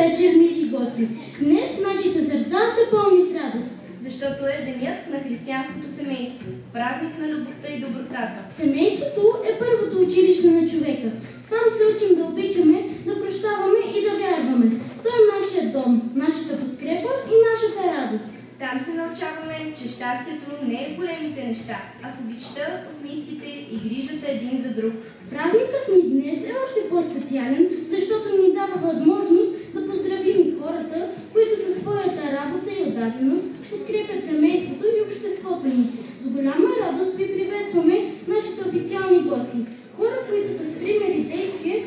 вечер, мили гости! Днес нашите сърца са пълни с радост. Защото е денят на християнското семейство, празник на любовта и добротата. Семейството е първото училище на човека. Там се учим да обичаме, да прощаваме и да вярваме. Той е нашия дом, нашата подкрепа и нашата радост. Там се научаваме, че щастието не е в големите неща, а в обичта, усмивките и грижата един за друг. Празникът ни днес е още по-специален, защото ни дава възможност да поздравим и хората, които със своята работа и отдаденост подкрепят семейството и обществото ни. С голяма радост ви приветстваме нашите официални гости. Хора, които с пример и действие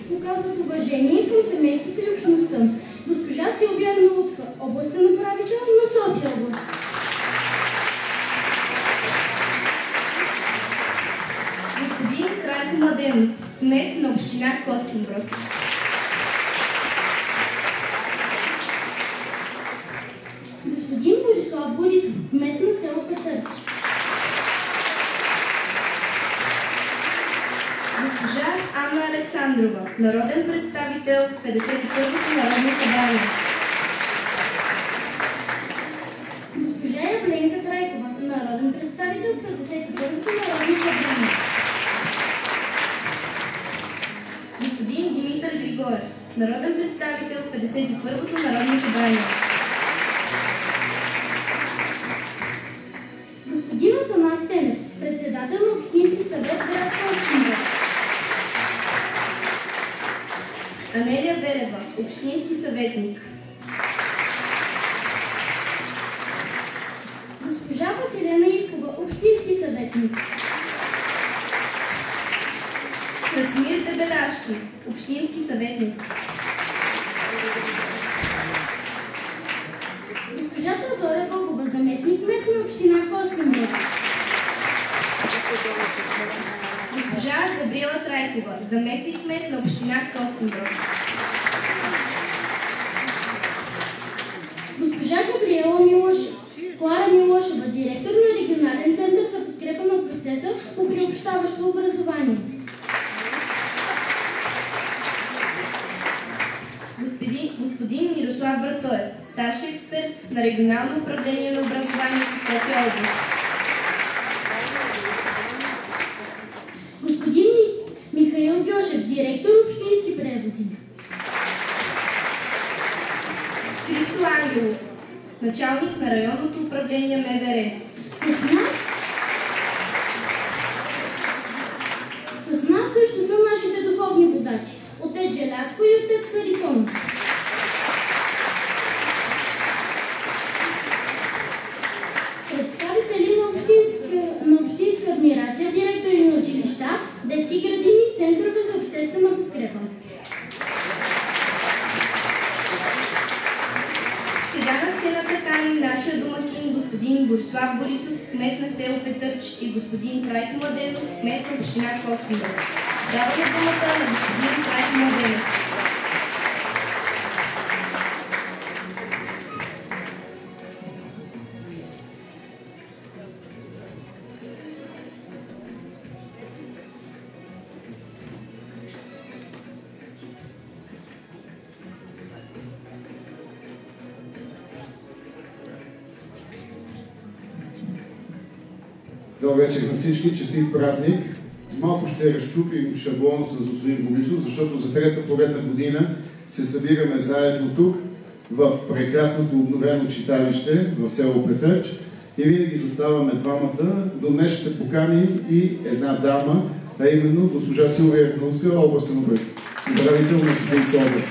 показват уважение към семейството и общността. Госпожа Силвия Арнаутска, областен управител на София област. Господин Крайко Младенов, кмет на община Костинброд. Господин Борислав Борисов, кмет на село Петърч. Госпожа Анна Александрова, народен представител в 51-то Народно събрание. Госпожа Явленка Трайкова, народен представител в 51-то Народно събрание. Господин Димитър Григорев, народен представител в 51-то Народно събрание. Господин Атанас Тенев, председател на Общински съвет град Костинброд. Анелия Велева, общински съветник. Госпожа Василена Ивкова, общински съветник. Красимир Дебеляшки, общински съветник. Госпожа Теодора Гогова, заместник кмет на община Костинброд. Госпожа Габриела Трайкова, заместник кмет на община Костинброд. Госпожа Габриела Клара Милошева, директор на регионален център за подкрепа на процеса по приобщаващо образование. Господин Мирослав Братоев, старши експерт на регионално управление на образованието в София област. Господин Михаил Гьошев, директор общински превози. Христо Ангелов, началник на районното управление МВР. С нас също са нашите духовни водачи. Отец Желязко и отец Харитон. Представители на общинска адмирация, директори на училища, детски градини и центрове за обществена подкрепа. Сега на сцената каним нашия домакин господин Борислав Борисов, кмет на село Петърч, и господин Крайко Младенов, кмет на община Костинброд. Даваме думата на господин Крайко Младенов. Добър вечер на всички, честит празник. Малко ще разчупим шаблона с господин Борисов, защото за трета поредна година се събираме заедно тук, в прекрасното обновено читалище в село Петърч и винаги заставаме двамата. До днес ще поканим и една дама, а именно госпожа Силвия Арнаутска, областен управител на Софийска област.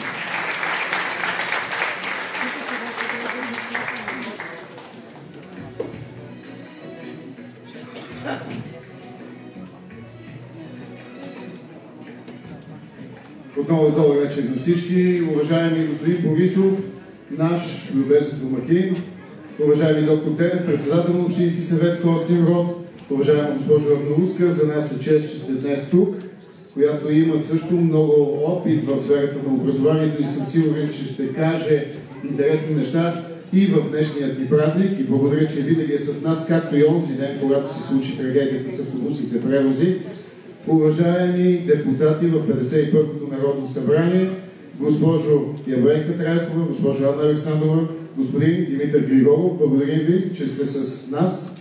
Отново добър вечер на всички. Уважаеми господин Борисов, наш любезен домакин, уважаеми доктор Тенев, председател на Общински съвет Костинброд, уважаема госпожо Арнаутска, за нас е чест, че сте днес тук, която има също много опит в сферата на образованието и съм сигурен, че ще каже интересни неща и в днешният ни празник. И благодаря, че винаги е с нас, както и онзи ден, когато се случи трагедията с автобусните превози. Уважаеми депутати в 51-то Народно събрание госпожо Ябренка Трайкова, госпожо Анна Александрова, господин Димитър Григоров. Благодарим ви, че сте с нас,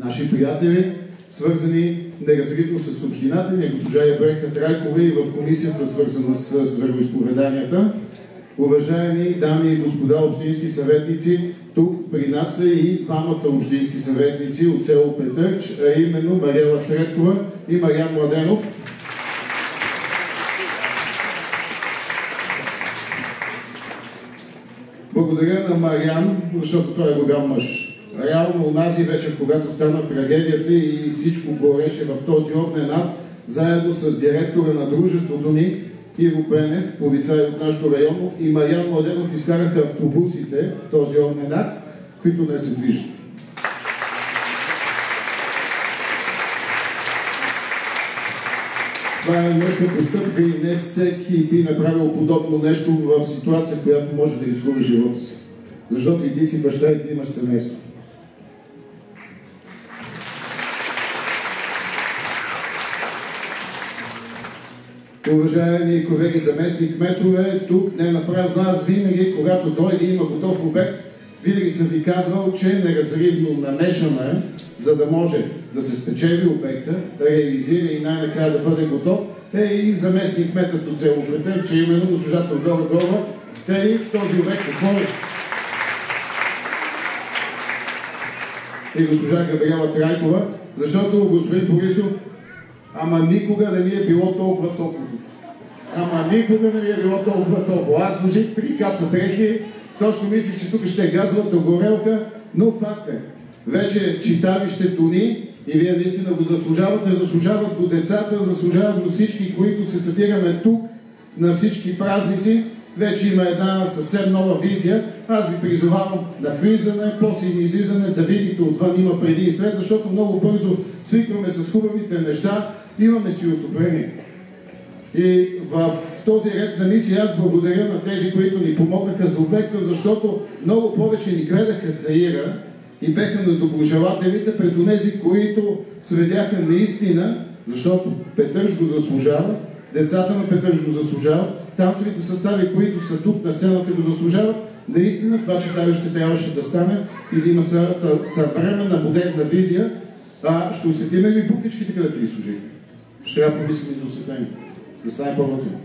наши приятели, свързани неразривно с общината ни, госпожа Ябренка Трайкова и в комисията, свързана с вероизповеданията. Уважаеми дами и господа общински съветници, тук при нас са и двамата общински съветници от село Петърч, а именно Мариела Средкова и Мариан Младенов. Благодаря на Мариан, защото той е голям мъж. Реално онази вечер, когато стана трагедията и всичко гореше в този огнен ад, заедно с директора на дружеството ни, Иво Пенев, полицай от нашото районно, и Мариан Младенов изкараха автобусите в този огнен ад, които не се движат. Това е мъжка постъпка и не всеки би направил подобно нещо в ситуация, в която може да рискува живота си. Защото и ти си баща и ти имаш семейство. Уважаеми колеги заместник кметове, тук не напразно аз винаги, когато дойде има готов обект, винаги съм ви казвал, че неразривно намешана, за да може да се спечели обекта, да реализира и най-накрая да бъде готов, е и заместник кметът от село Петър, че именно госпожа Теодора Горова, и този обект отвори. И госпожа Габриела Трайкова, защото господин Борисов, ама никога не ми е било толкова. Ама никога не ми е било толкова. Аз служих 3 ката дрехи, точно мислих, че тук ще е газовата горелка, но факт е. Вече читалището ни, и вие наистина го заслужавате, заслужават го децата, заслужават го всички, които се събираме тук на всички празници. Вече има една съвсем нова визия. Аз ви призовавам на влизане, после и излизане, да видите отвън има преди и след, защото много бързо свикваме с хубавите неща, имаме си отопление. И в този ред на мисия аз благодаря на тези, които ни помогнаха за обекта, защото много повече ни гледаха саира и беха на доброжелателите пред онези, които следяха наистина, защото Петърч го заслужава, децата на Петърч го заслужават, танцовите състави, които са тук на сцената, го заслужават. Наистина това читалище трябваше да стане и да има съвременна модерна визия. Ще усетиме ли буквичките, където ги служихме? Ще трябва да помислим и за усетение. Да стане по-готино.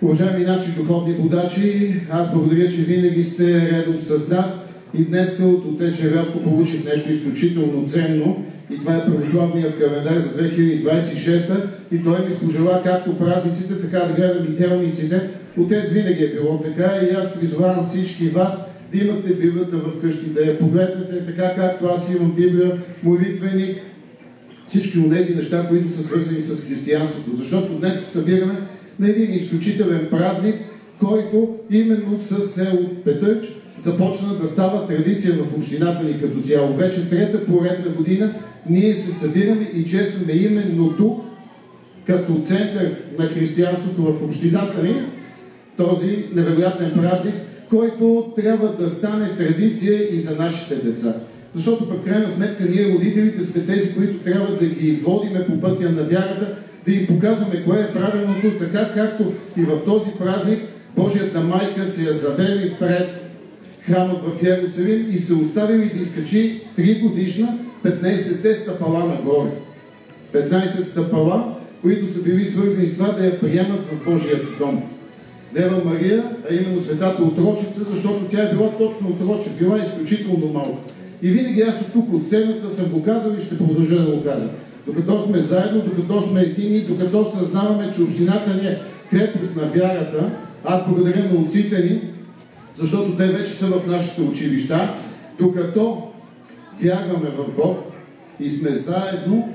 Уважаеми наши духовни водачи, аз благодаря, че винаги сте редом с нас и днес от отец Червязко получих нещо изключително ценно и това е православният календар за 2026 и той ми пожела както празниците, така да гледам и телниците. Отец винаги е било така и аз призовавам всички вас да имате Библията вкъщи, да я погледнете така както аз имам Библия, молитвеник, всички от тези неща, които са свързани с християнството. Защото днес се събираме на един изключителен празник, който именно с село Петърч започна да става традиция в общината ни като цяло. Вече трета поредна година ние се събираме и честваме именно тук, като център на християнството в общината ни, този невероятен празник, който трябва да стане традиция и за нашите деца. Защото пък крайна сметка ние родителите сме тези, които трябва да ги водиме по пътя на вярата, да им показваме кое е правилното, така както и в този празник Божията майка се я завери пред храмът в Йерусалим и се оставили да изкачи 3 годишна 15-те стъпала нагоре. 15 стъпала, които са били свързани с това да я приемат в Божият дом. Дева Мария, а именно светата отрочица, защото тя е била точно отроче, била изключително малка. И винаги аз от тук, от сцената, съм го казал и ще продължа да го казвам. Докато сме заедно, докато сме едини, докато съзнаваме, че общината ни е крепост на вярата, аз благодаря на отците ни, защото те вече са в нашите училища, докато вярваме в Бог и сме заедно,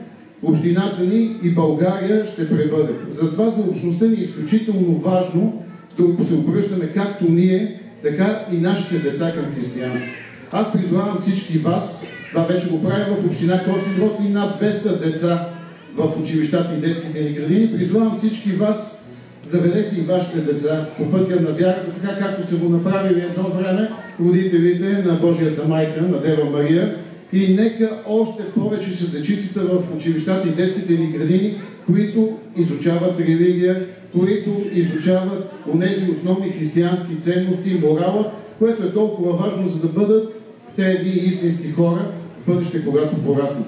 общината ни и България ще пребъде. Затова за общността ни е изключително важно да се обръщаме както ние, така и нашите деца към християнство. Аз призвавам всички вас, това вече го правим в община Костинброд и над 200 деца в училищата и детските ни градини. Призвавам всички вас, заведете и вашите деца по пътя на вярата, така както са го направили едно време родителите на Божията майка, на Дева Мария, И нека още повече са дечиците в училищата и детските ни градини, които изучават религия, които изучават онези основни християнски ценности, морала, което е толкова важно, за да бъдат те едни истински хора в бъдеще, когато пораснат.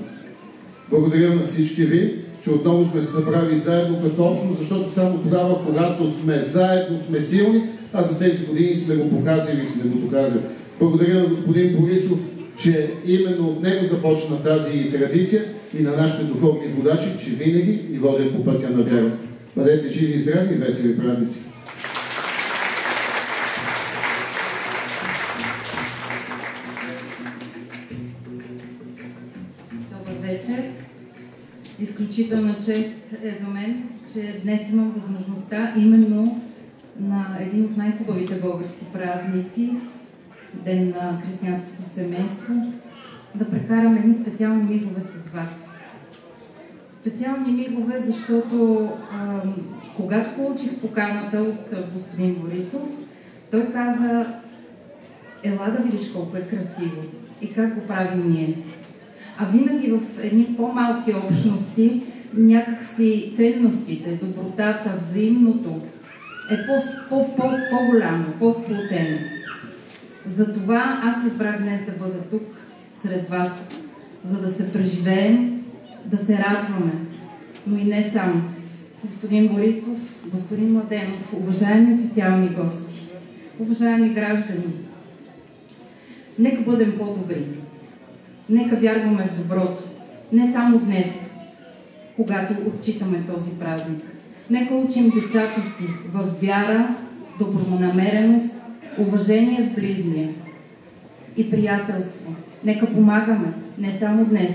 Благодаря на всички ви, че отново сме се събрали заедно като общност, защото само тогава, когато сме заедно, сме силни, а за тези години сме го показали и сме го доказали. Благодаря на господин Борисов, че именно от него започна тази традиция и на нашите духовни водачи, че винаги ни водят по пътя на вярата. Бъдете живи и здрави и весели празници! Добър вечер! Изключителна чест е за мен, че днес имам възможността именно на един от най-хубавите български празници, Ден на християнското семейство, да прекарам едни специални мигове с вас. Специални мигове, защото когато получих поканата от господин Борисов, той каза: ела да видиш колко е красиво и как го правим ние. А винаги в едни по-малки общности някакси ценностите, добротата, взаимното е по-голямо, по-сплотено. Затова аз избрах днес да бъда тук сред вас, за да се преживеем, да се радваме, но и не само. Господин Борисов, господин Младенов, уважаеми официални гости, уважаеми граждани, нека бъдем по-добри, нека вярваме в доброто, не само днес, когато отчитаме този празник. Нека учим децата си в вяра, добронамереност, уважение в близния и приятелство. Нека помагаме, не само днес,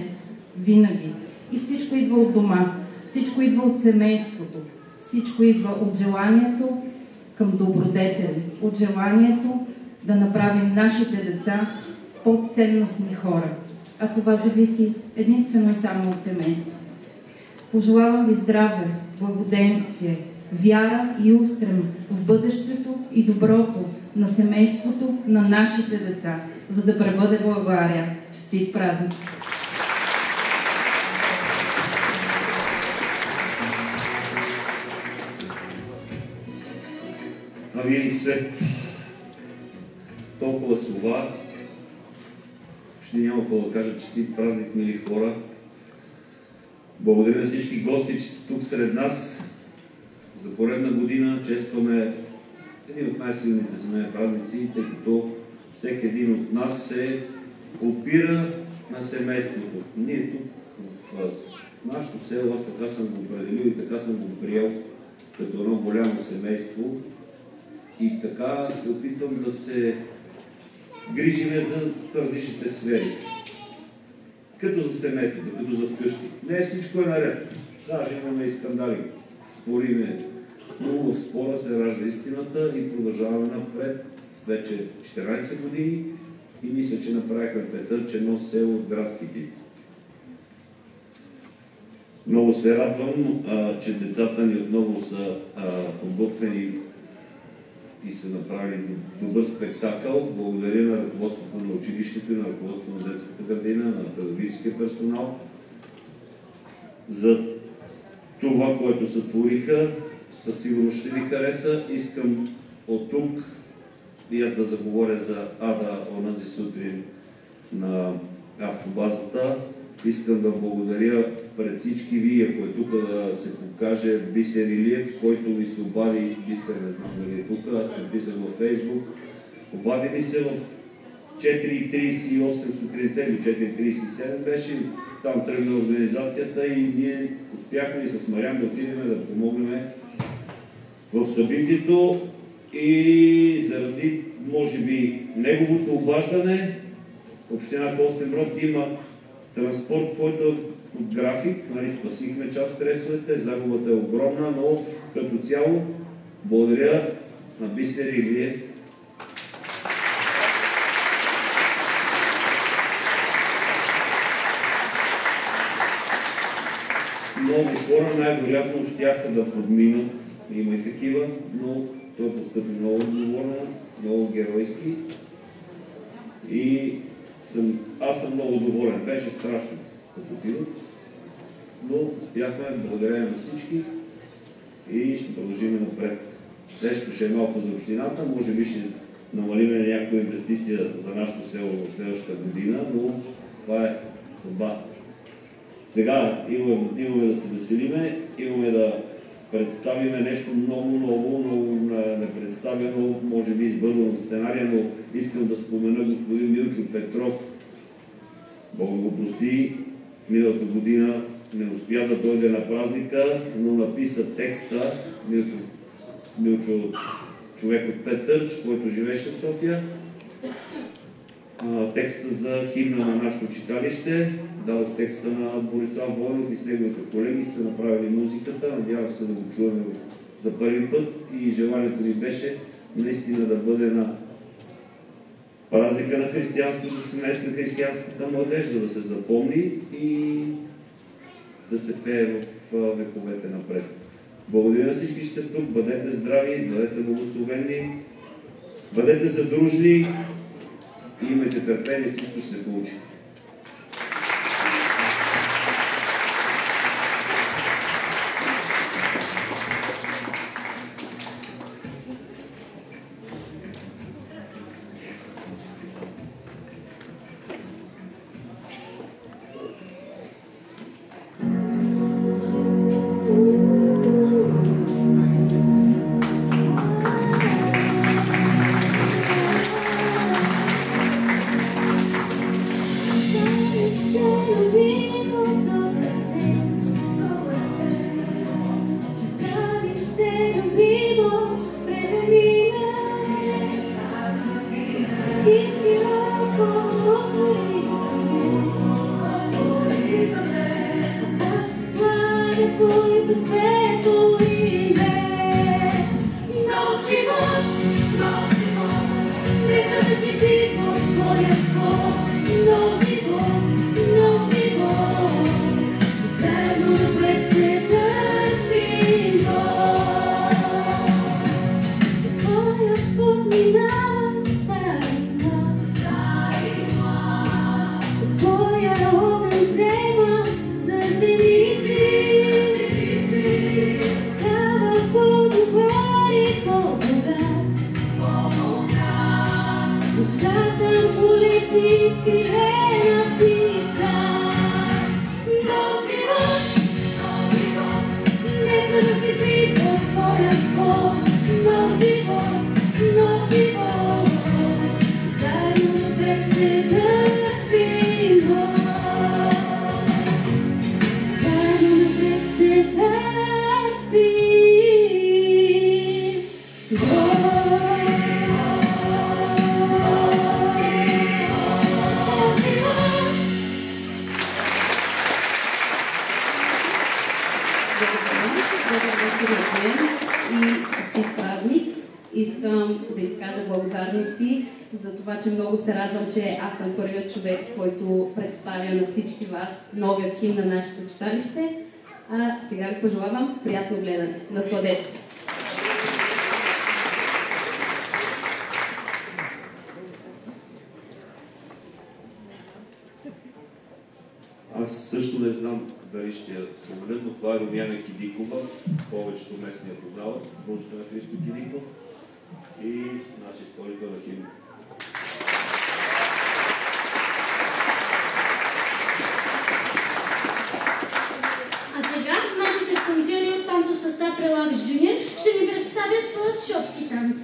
винаги. И всичко идва от дома, всичко идва от семейството, всичко идва от желанието към добродетели, от желанието да направим нашите деца по-ценностни хора. А това зависи единствено и само от семейството. Пожелавам ви здраве, благоденствие, вяра и устрем в бъдещето и доброто на семейството, на нашите деца, за да пребъде България. Честит празник! Ами след толкова слова, ще няма какво да кажа. Честит празник, мили хора! Благодаря на всички гости, че са тук сред нас. За поредна година честваме един от най-силните за мен празници, тъй като всеки един от нас се опира на семейството. Ние тук в нашото село, аз така съм го определил и така съм го приел като едно голямо семейство. И така се опитвам да се грижиме за различните сфери. Като за семейството, като за вкъщи. Не всичко е наред. Даже имаме и скандали. Спориме, но в спора се ражда истината и продължаваме напред. Вече 14 години и мисля, че направихме Петърч едно село от градските. Много се радвам, че децата ни отново са подготвени и са направили добър спектакъл. Благодаря на ръководството на училището и на ръководството на детската градина, на педагогическия персонал за това, което сътвориха. Със сигурност ще ви хареса. Искам от тук и аз да заговоря за Ада онази сутрин на автобазата. Искам да благодаря пред всички ви, ако е тук да се покаже Бисер Илиев, който ми се обади, Бисер не знам дали е тук, аз съм писал във Фейсбук. Обади ми се в 4:38 сутринта или 4:37 беше, там тръгна организацията и ние успяхме и с Мариан да отидем да помогнем в събитието и заради, може би, неговото обаждане, община Костинброд има транспорт, който е от график, нали, спасихме част от рейсовете, загубата е огромна, но като цяло благодаря на Бисер Илиев. Много хора най-вероятно щяха да подминат, има и такива, но той постъпи много отговорно, много геройски и аз съм много доволен. Беше страшно като отидох, но успяхме, благодаря на всички и ще продължим напред. Тежко ще е малко за общината, може би ще намалиме някаква инвестиция за нашето село за следващата година, но това е съдба. Сега имаме да се веселиме, имаме да представиме нещо много ново, много непредставено, може би избързано в сценария, но искам да спомена господин Милчо Петров. Бог го прости, миналата година не успя да дойде на празника, но написа текста. Милчо, човек от Петърч, който живееше в София. Текста за химна на нашето читалище, дал текста на Борислав Войнов и с неговите колеги са направили музиката. Надявам се да го чуваме за първи път и желанието ни беше наистина да бъде на празника на християнското семейство и християнската младеж, за да се запомни и да се пее в вековете напред. Благодаря на всички, че сте тук, бъдете здрави, бъдете благословени, бъдете задружни и имайте търпение, всичко ще се получи. Искам да изкажа благодарности за това, че много се радвам, че аз съм първият човек, който представя на всички вас новият химн на нашето читалище. Сега ви пожелавам приятно гледане. Насладете се! Аз също не знам дали ще я спомена, но това е Румяна Кидикова. Повечето местни я познават. Внучка на Христо Кидиков и нашия изпълнител на химн. А сега нашите танцори от танцов състав Relax Junior ще ни представят своят шопски танц.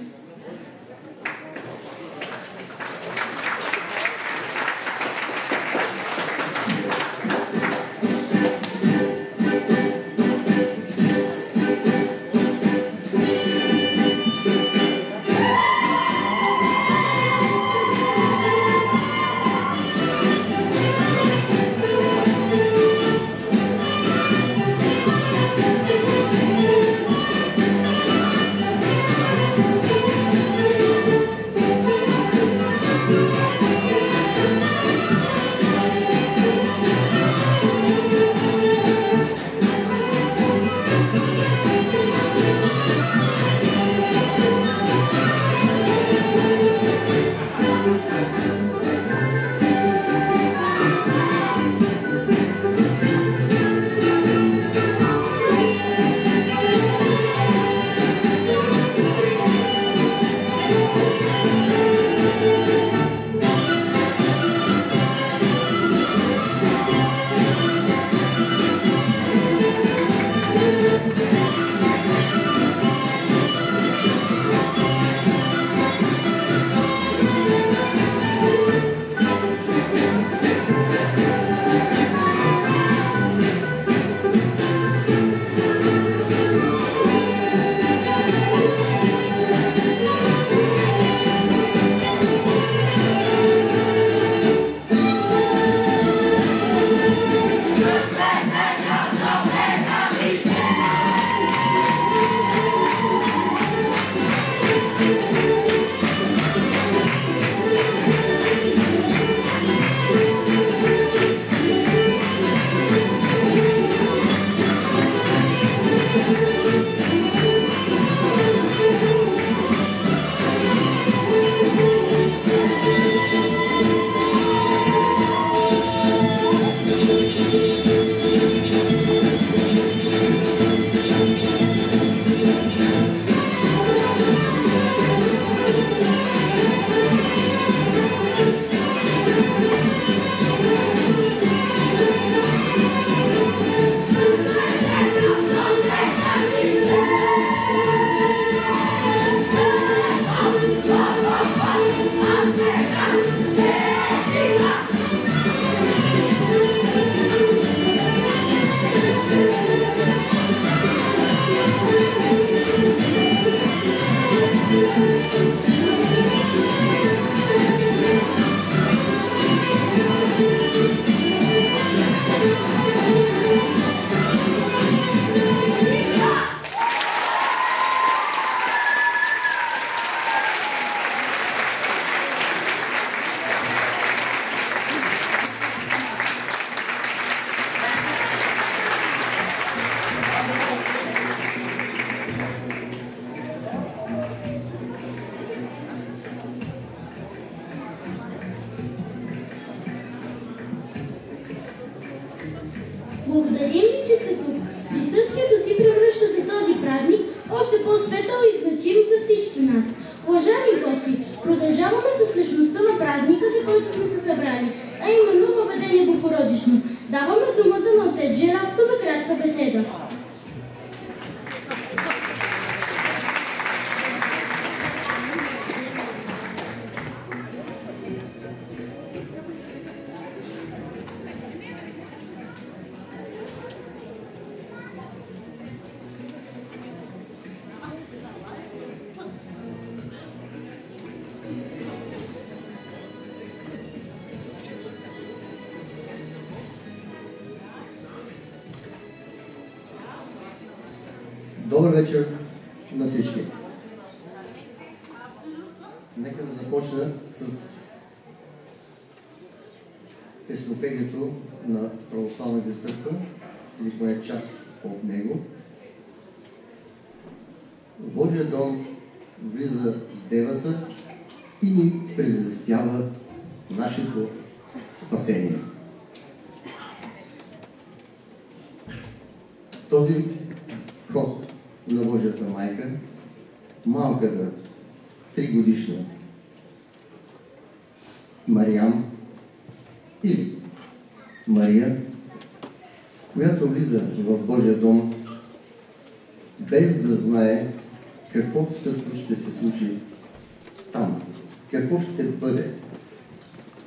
Благодарим ви, че сте тук. С присъствието си превръщате този празник още по-светъл и значим за всички нас. Уважаеми гости, продължаваме със същността на празника, за който сме се събрали, а именно въведение Богородично. Даваме думата на отец Желаско за кратка беседа. Добър вечер на всички. Нека да започна с песнопението на Православната църква, или поне част от него. В Божия дом влиза Девата и ни предизвестява нашето спасение. Този ход на Божията майка, малката 3-годишна Мариам или Мария, която влиза в Божия дом без да знае какво всъщност ще се случи там, какво ще бъде.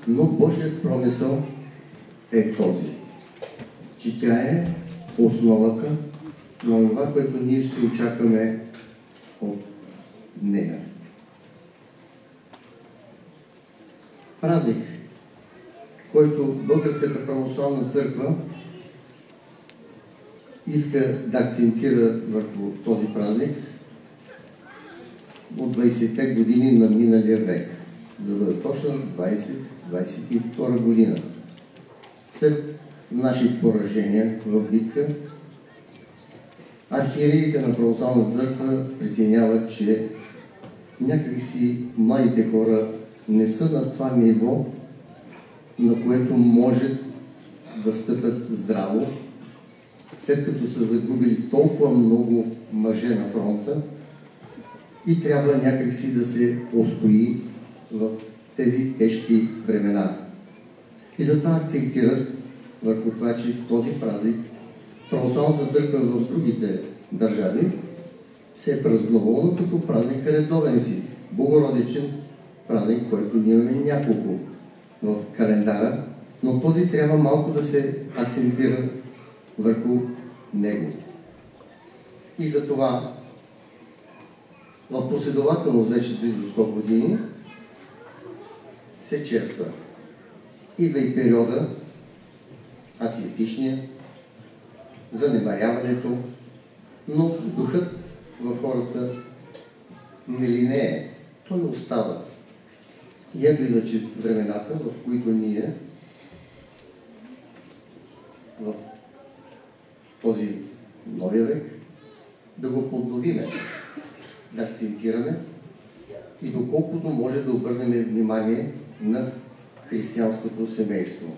Но Божият промисъл е този, че тя е основата на това, което ние ще очакваме от нея. Празник, който Българската православна църква иска да акцентира върху този празник от 20-те години на миналия век, за да бъде точно 20-22 година. След наши поражения в битка, архиереите на православната църква преценяват, че някакси младите хора не са на това ниво, на което може да стъпят здраво, след като са загубили толкова много мъже на фронта и трябва някакси да се устои в тези тежки времена. И затова акцентират върху това, че този празник Православната църква в другите държави се е празнувала като празник редовен си, богородичен празник, който ние имаме няколко в календара, но този трябва малко да се акцентира върху него. И затова в последователност вече близо 100 години се чества. Идва и периода атеистичния, занемаряването, но духът в хората не линее, той остава. И ето идва, че времената, в които ние в този новия век да го подновиме, да акцентираме и доколкото може да обърнем внимание на християнското семейство.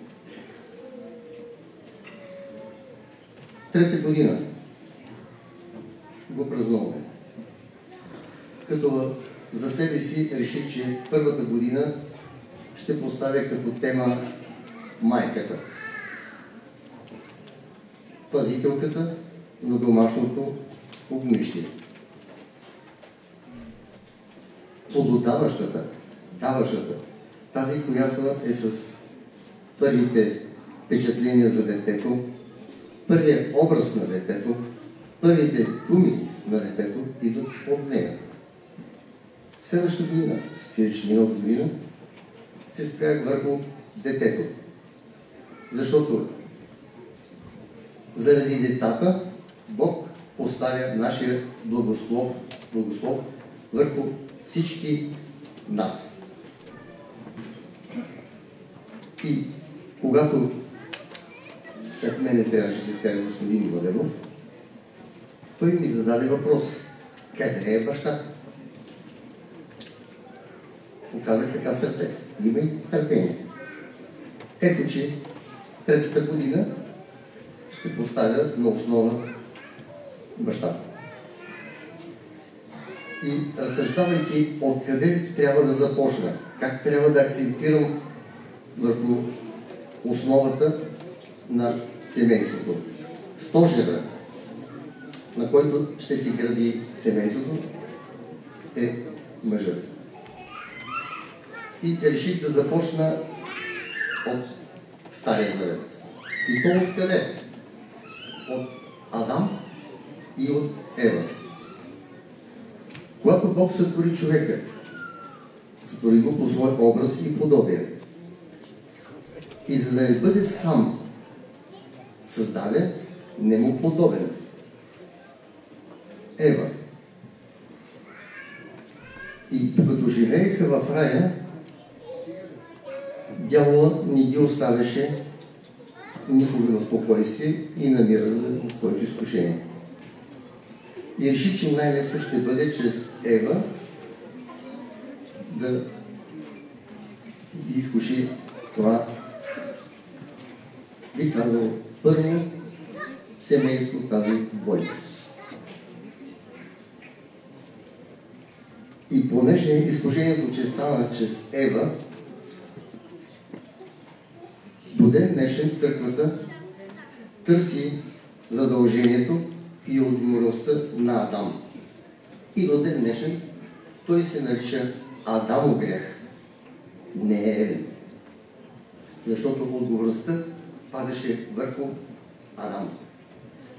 Трета година го празнуваме. Като за себе си реших, че първата година ще поставя като тема майката. Пазителката на домашното огнище. Плододаващата, даващата, тази, която е с първите впечатления за детето, първият образ на детето, първите думи на детето идват от нея. Следващата година, миналата година, се спрях върху детето. Защото заради децата Бог поставя нашия благослов върху всички нас. И когато след мене трябваше да се изкаже господин Младенов, той ми зададе въпрос: къде е бащата? Показах така сърце. Има и търпение. Ето, че третата година ще поставя на основа бащата. И разсъждавайки откъде трябва да започна, как трябва да акцентирам върху основата на семейството, стожера, на който ще си гради семейството, е мъжът. И реших да започна от Стария Завет. И то откъде? От Адам и от Ева. Когато Бог сътвори човека, сътвори го по свой образ и подобие. И за да не бъде сам създаде, не му подобен. Ева. И докато живееха в рая, дявола не ги оставяше никога на спокойствие и на мира за своето изкушение. И реши, че най-лесно ще бъде чрез Ева да изкуши това, би казал, първо семейство, тази двойка. И понеже изкушението, че стана чрез Ева, до ден днешен църквата търси задължението и отговорността на Адам. И до ден днешен той се нарича Адамов грях. Не е Евен. Защото отговорността падаше върху Адам.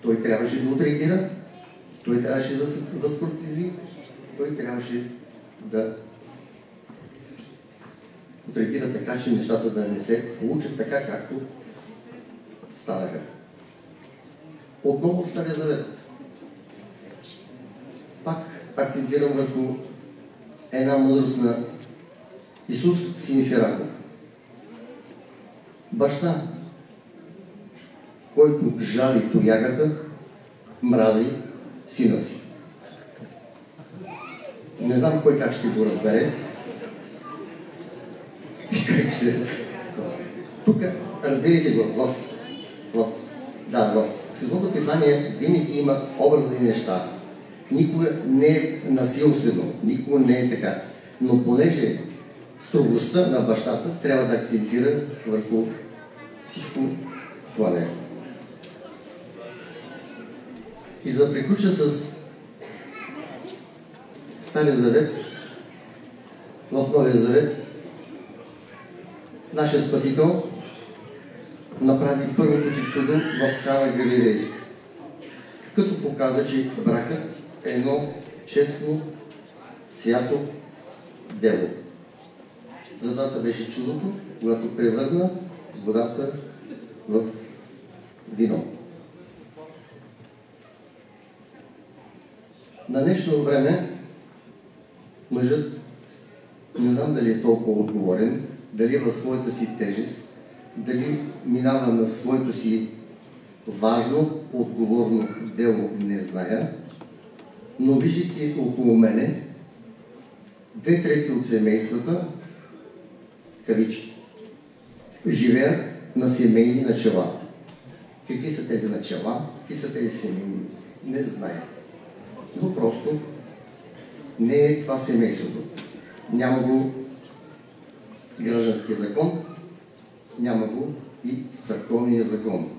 Той трябваше да отреагира, той трябваше да се възпротиви, той трябваше да отреагира така, че нещата да не се получат така, както станаха. Отново в Стария Завет. Пак акцентирам върху една мъдрост на Исус, син Сираков. Баща, който жали тоягата, мрази сина си. Не знам кой как ще го разбере. Тук, разберете го, в Световното писание винаги има образни неща. Никога не е насилствено, никога не е така. Но понеже строгостта на бащата трябва да акцентира върху всичко това нещо. И за да приключа с Стария Завет, в Новия Завет, нашия Спасител направи първото си чудо в Кана Галилейска, като показа, че бракът е едно честно, свято дело. Задата беше чудото, когато превърна водата в вино. На днешно време мъжът, не знам дали е толкова отговорен, дали е в своята си тежест, дали минава на своето си важно, отговорно дело, не зная, но виждайки около мене 2/3 от семействата, кавички, живеят на семейни начала. Какви са тези начала, какви са тези семейни, не зная. Но просто не е това семейството. Няма го гражданския закон, няма го и църковния закон.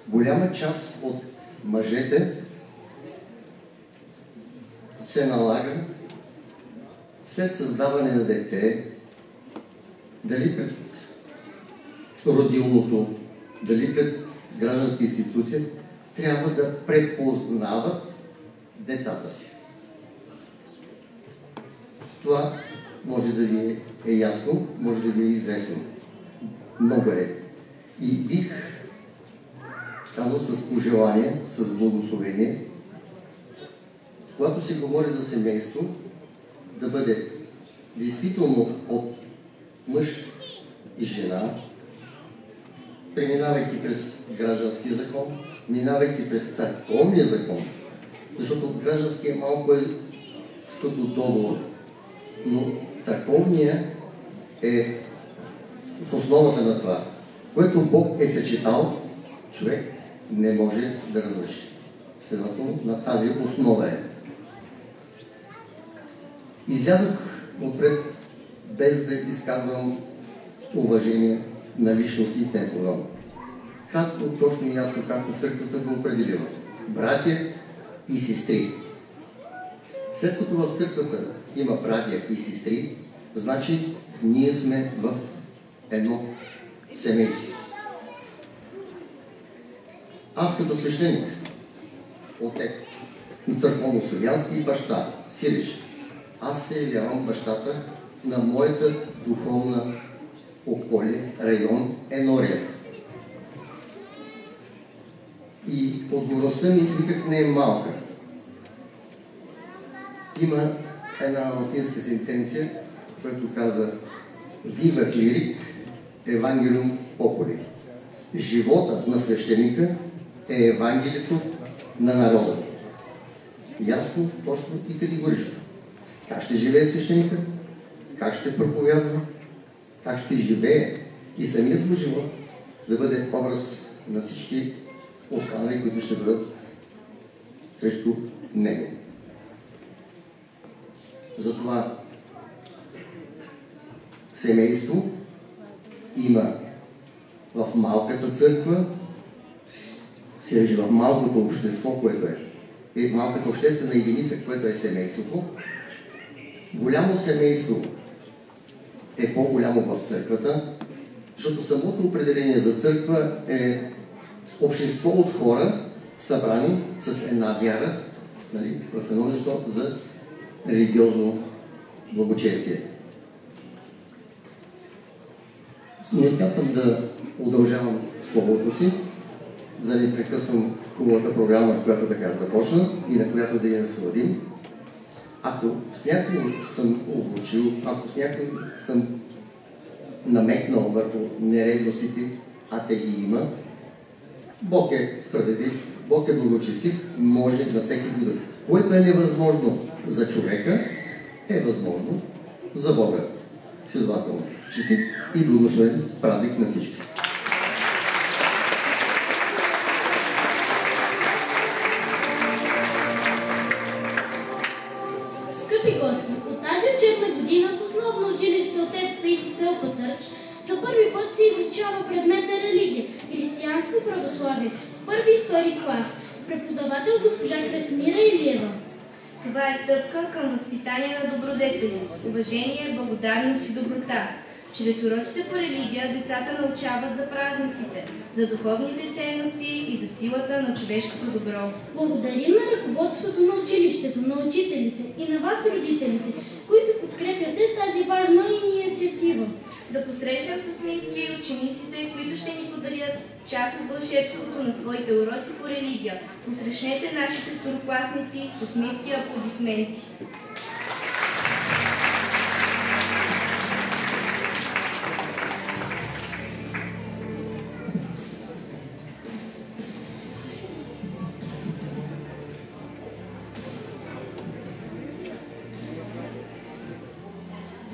Голяма част от мъжете се налага след създаване на дете, дали пред родилното, дали пред гражданска институция, трябва да препознават децата си. Това може да ви е ясно, може да ви е известно. Много е. И бих казал с пожелание, с благословение, когато се говори за семейство, да бъде действително от мъж и жена, преминавайки през гражданския закон, минавайки през църковния закон, защото гражданския малко е като договор, но църковния е в основата на това, което Бог е съчетал, човек не може да разруши. Следователно, на тази основа е. Излязох отпред, без да изказвам уважение на личностите на програма. Кратко, точно и ясно, както църквата го определила. Братя и сестри. След като в църквата има братя и сестри, значи ние сме в едно семейство. Аз като свещеник, отец, църковно-славянски баща, сириш, аз се явявам бащата на моята духовна околие, район Енория. И отговорността ми никак не е малка. Има една латинска сентенция, която каза Viva Cleric Evangelium Populi. Живота на свещеника е Евангелието на народа. Ясно, точно и категорично. Как ще живее свещеника? Как ще проповядва? Как ще живее и самият му живот да бъде образ на всички останали, които ще бъдат срещу него. Затова семейство има в малката църква, сиреж в малкото общество, което е малката обществена единица, което е семейството. Голямо семейство е по-голямо в църквата, защото самото определение за църква е общество от хора, събрани с една вяра, нали, в едно место за религиозно благочестие. Не смятам да удължавам словото си, за да не прекъсвам хубавата програма, която така започна и на която да я насладим. Ако с някой съм обучил, ако с някой съм намекнал върху нередностите, а те ги има, Бог е справедлив, Бог е благочестив, може на всеки годин. Което е невъзможно за човека, е възможно за Бога. Следователно, честит и благословен празник на всички! Скъпи гости, от тази учебна година в основно училище Отец Паисий Сел Петърч за първи път се изучава предмета религия, християнство и православие в първи и втори клас с преподавател госпожа Красимира Илиева. Това е стъпка към възпитание на добродетели, уважение, благодарност и доброта. Чрез уроците по религия децата научават за празниците, за духовните ценности и за силата на човешкото добро. Благодарим на ръководството на училището, на учителите и на вас, родителите, които подкрепяте тази важна инициатива. Да посрещнем с усмивки учениците, които ще ни подарят част от вълшебството на своите уроци по религия. Посрещнете нашите второкласници с усмивки и аплодисменти.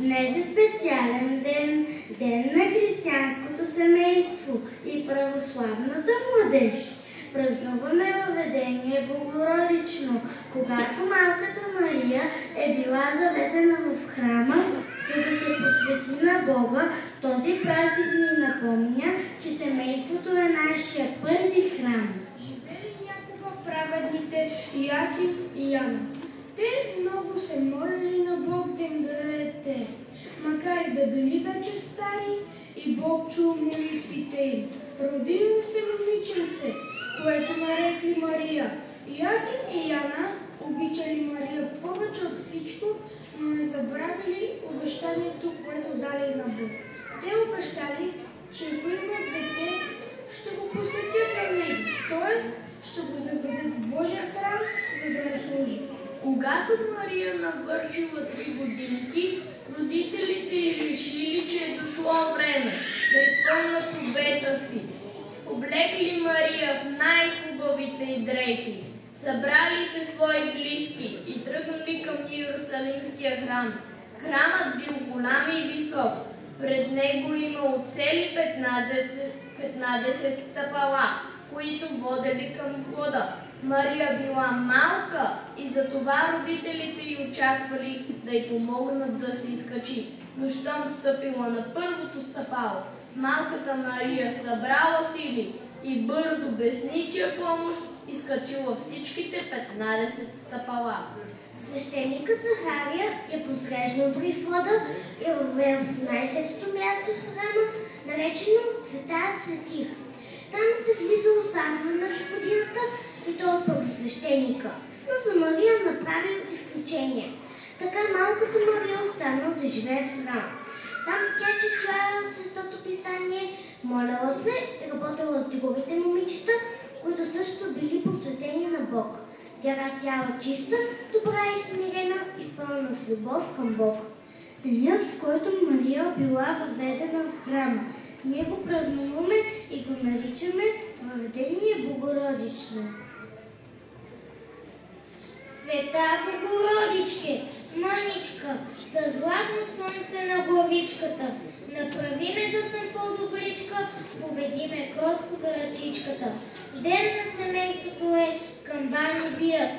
Днес е специален ден, ден на християнското семейство и православната младеж. Празнуваме въведение Богородично, когато малката Мария е била заведена в храма, за да се посвети на Бога. Този празник ни напомня, че семейството е нашия първи храм. Живели някога праведните Йоаким и Яна. Те много се молили на Бог да им даде дете, макар и да били вече стари, и Бог чул молитвите им. Родило им се момиченце, което нарекли Мария. Йоаким и Яна обичали Мария повече от всичко, но не забравили обещанието, което дали на Бог. Те обещали, че ако имат дете, ще го посветят на него, т.е. ще го заведат в Божия храм, за да му служи. Когато Мария навършила 3 годинки, родителите й решили, че е дошло време да изпълнят обета си. Облекли Мария в най-хубавите й дрехи, събрали се свои близки и тръгнали към Иерусалимския храм. Храмът бил голям и висок. Пред него имало цели 15 стъпала. които водели към входа. Мария била малка и затова родителите й очаквали да й помогнат да се изкачи. Но щом стъпила на първото стъпало, малката Мария събрала сили и бързо, без ничия помощ, изкачила всичките 15 стъпала. Свещеникът Захария я посрещнал при входа и въвел в най-светото място в храма, наречено Света Светих. Там се влизало само на Господината и то от първосвещеника, но за Мария направил изключение. Така малката Мария останала да живее в храма. Там тя четяла Святото писание, моляла се и работила с другите момичета, които също били посветени на Бог. Тя растяла чиста, добра и смирена, изпълнена с любов към Бог. Денят, в който Мария била въведена в храма. Ние го празнуваме и го наричаме Въведение Богородично. Света Богородичке, мъничка, със златно слънце на главичката, направи ме да съм по-добричка, поведи ме кротко за ръчичката. Ден на семейството е, камбани бият,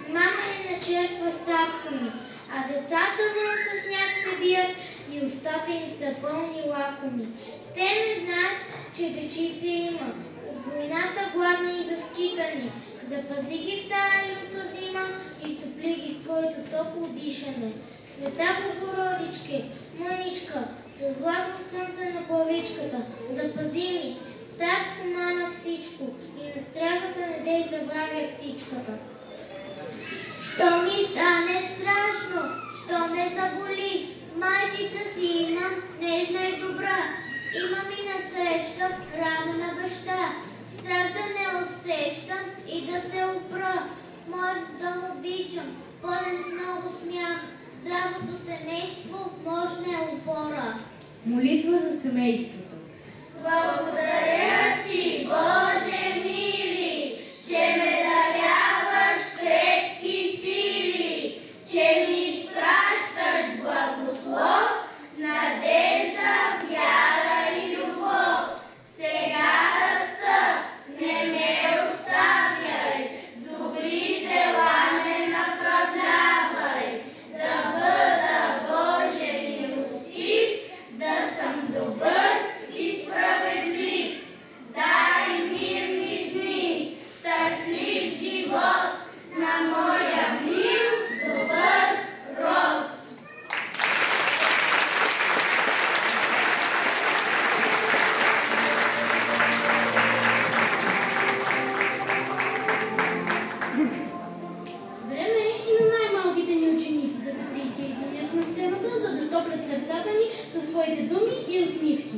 мама е на черква с татко ми, а децата вън с сняг се бият и устата им са пълни лакоми. Те не знаят, че дечица има, от войната гладни и заскитани. Запази ги в тая люта зима и стопли ги с твоето топло дишане. Света Богородичке, мъничка, със златно слънце на главичката, запази ми, татко мана всичко и на стрелката не дей забравя птичката. Що ми стане страшно, що ме заболи, майчица си имам, нежна и добра. Имам и насреща рамо на баща, страх да не усещам и да се опра. Моят дом обичам, пълен с много смях, здравото семейство мощна е опора. Молитва за семейството. Благодаря ти, Боже мили, че ме даряваш крепки сили, че ми изпращаш благослов, надежда, вяра и любов. Сега раста, не ме оставяй, добри дела не направлявай, да бъда Боже милостив, да съм добър и справедлив. Дай мирни дни, щастлив живот на моя мил, добър род. Време е и на най-малките ни ученици да се присъединят на сцената, за да стоплят сърцата ни със своите думи и усмивки.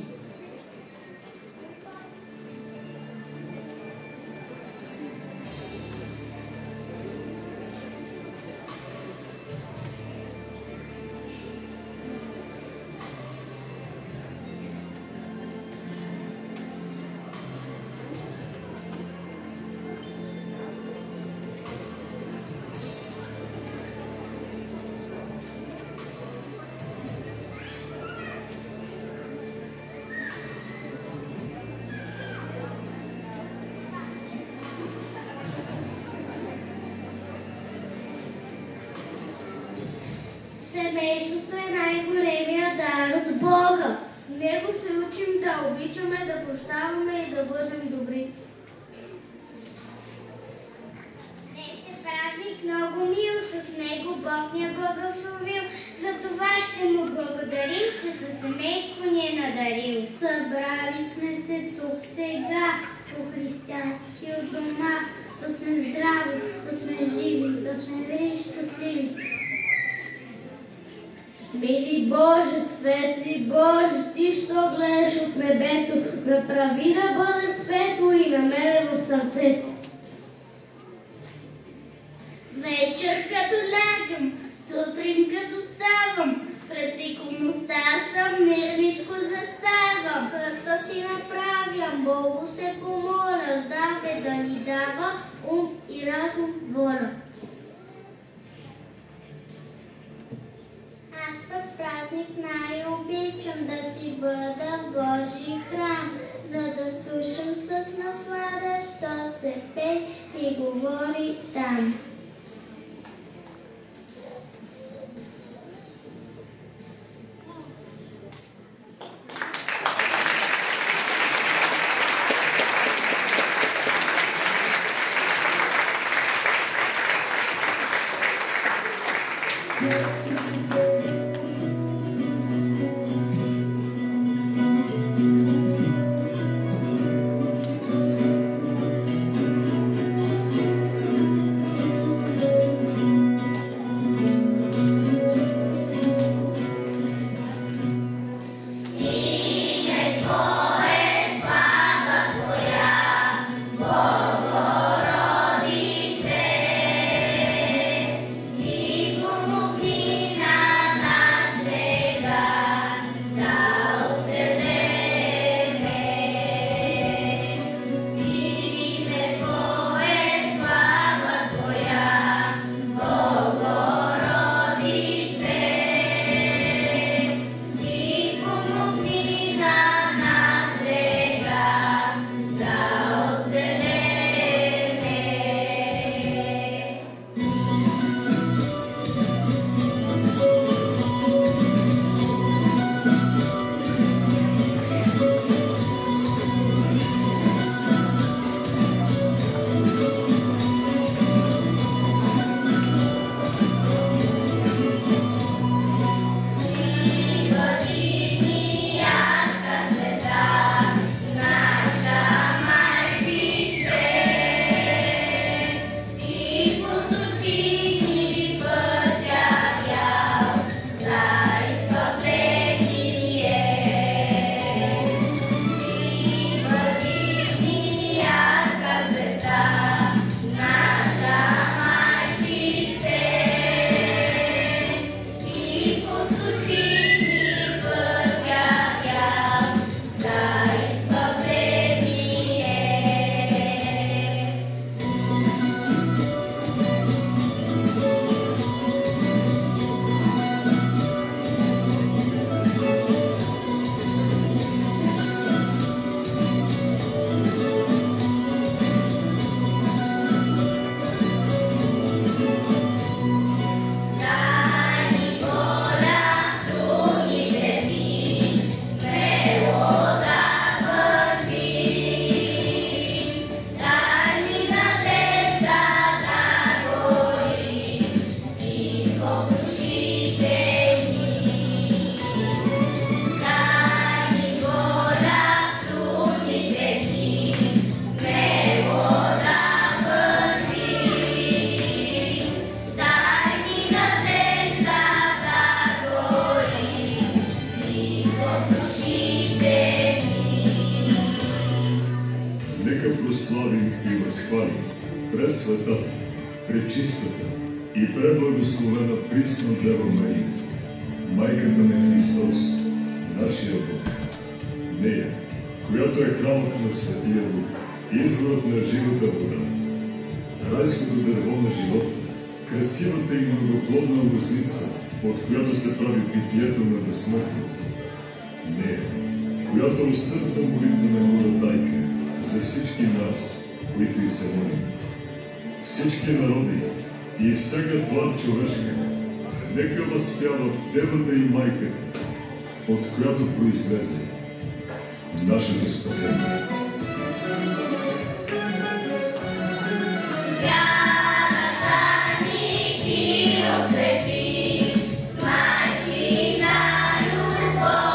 Семейството е най-големия дар от Бога. В него се учим да обичаме, да прощаваме и да бъдем добри. Днес е празник много мил, с него Бог ни е благословил. За това ще му благодарим, че със семейство ни е надарил. Събрали сме се тук сега, по-християнски от дома, да сме здрави, да сме живи, да сме верни и щастливи. Мили Боже, светли Боже, ти що гледаш от небето, направи да бъде светло и на мене в сърцето. Вечер като лягам, сутрин като ставам, пред икоността съм, мирничко заставам. Кръста си направям, Богу се помоля, здраве да ни дава, ум и разум, воля. Аз пък празник най-обичам, да си бъда в Божи храм, за да слушам с наслада, що пее и говори там. прославим и възхвалим пресветата, пречистата и преблагословена присна Дева Мария, майката на Христос, нашия Бог. Нея, която е храмът на Светия Дух, изворът на живата вода, райското дърво на живота, красивата и многоплодна лозница, от която се прави питието на безсмъртното. Нея, която е усърдна молитвена младайка за всички нас, които и се молим. Всички народи и всяка твар човешка, нека възпяват Девата и Майката, от която произлезе нашето спасение. Укрепи, смачи на любовь.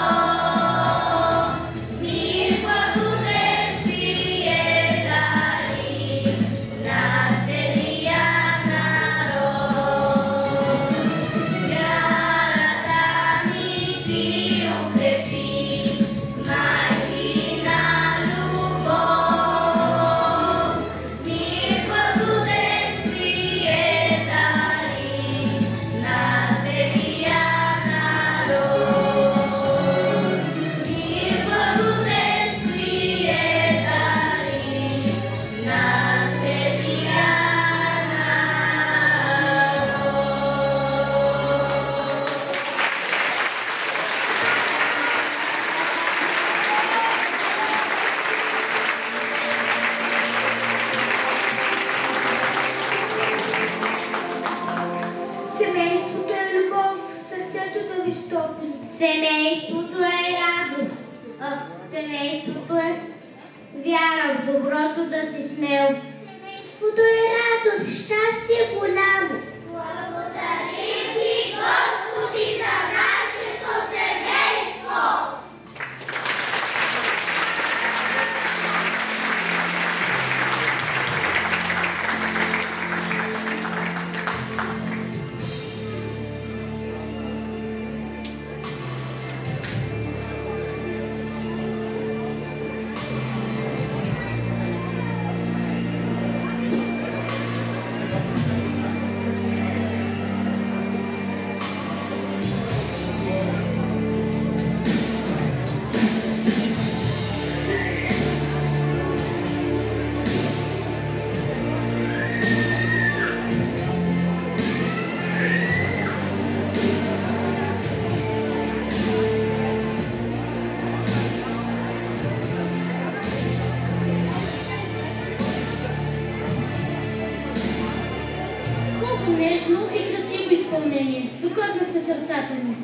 своето нежно и красиво изпълнение. Докоснахте сърцата ни.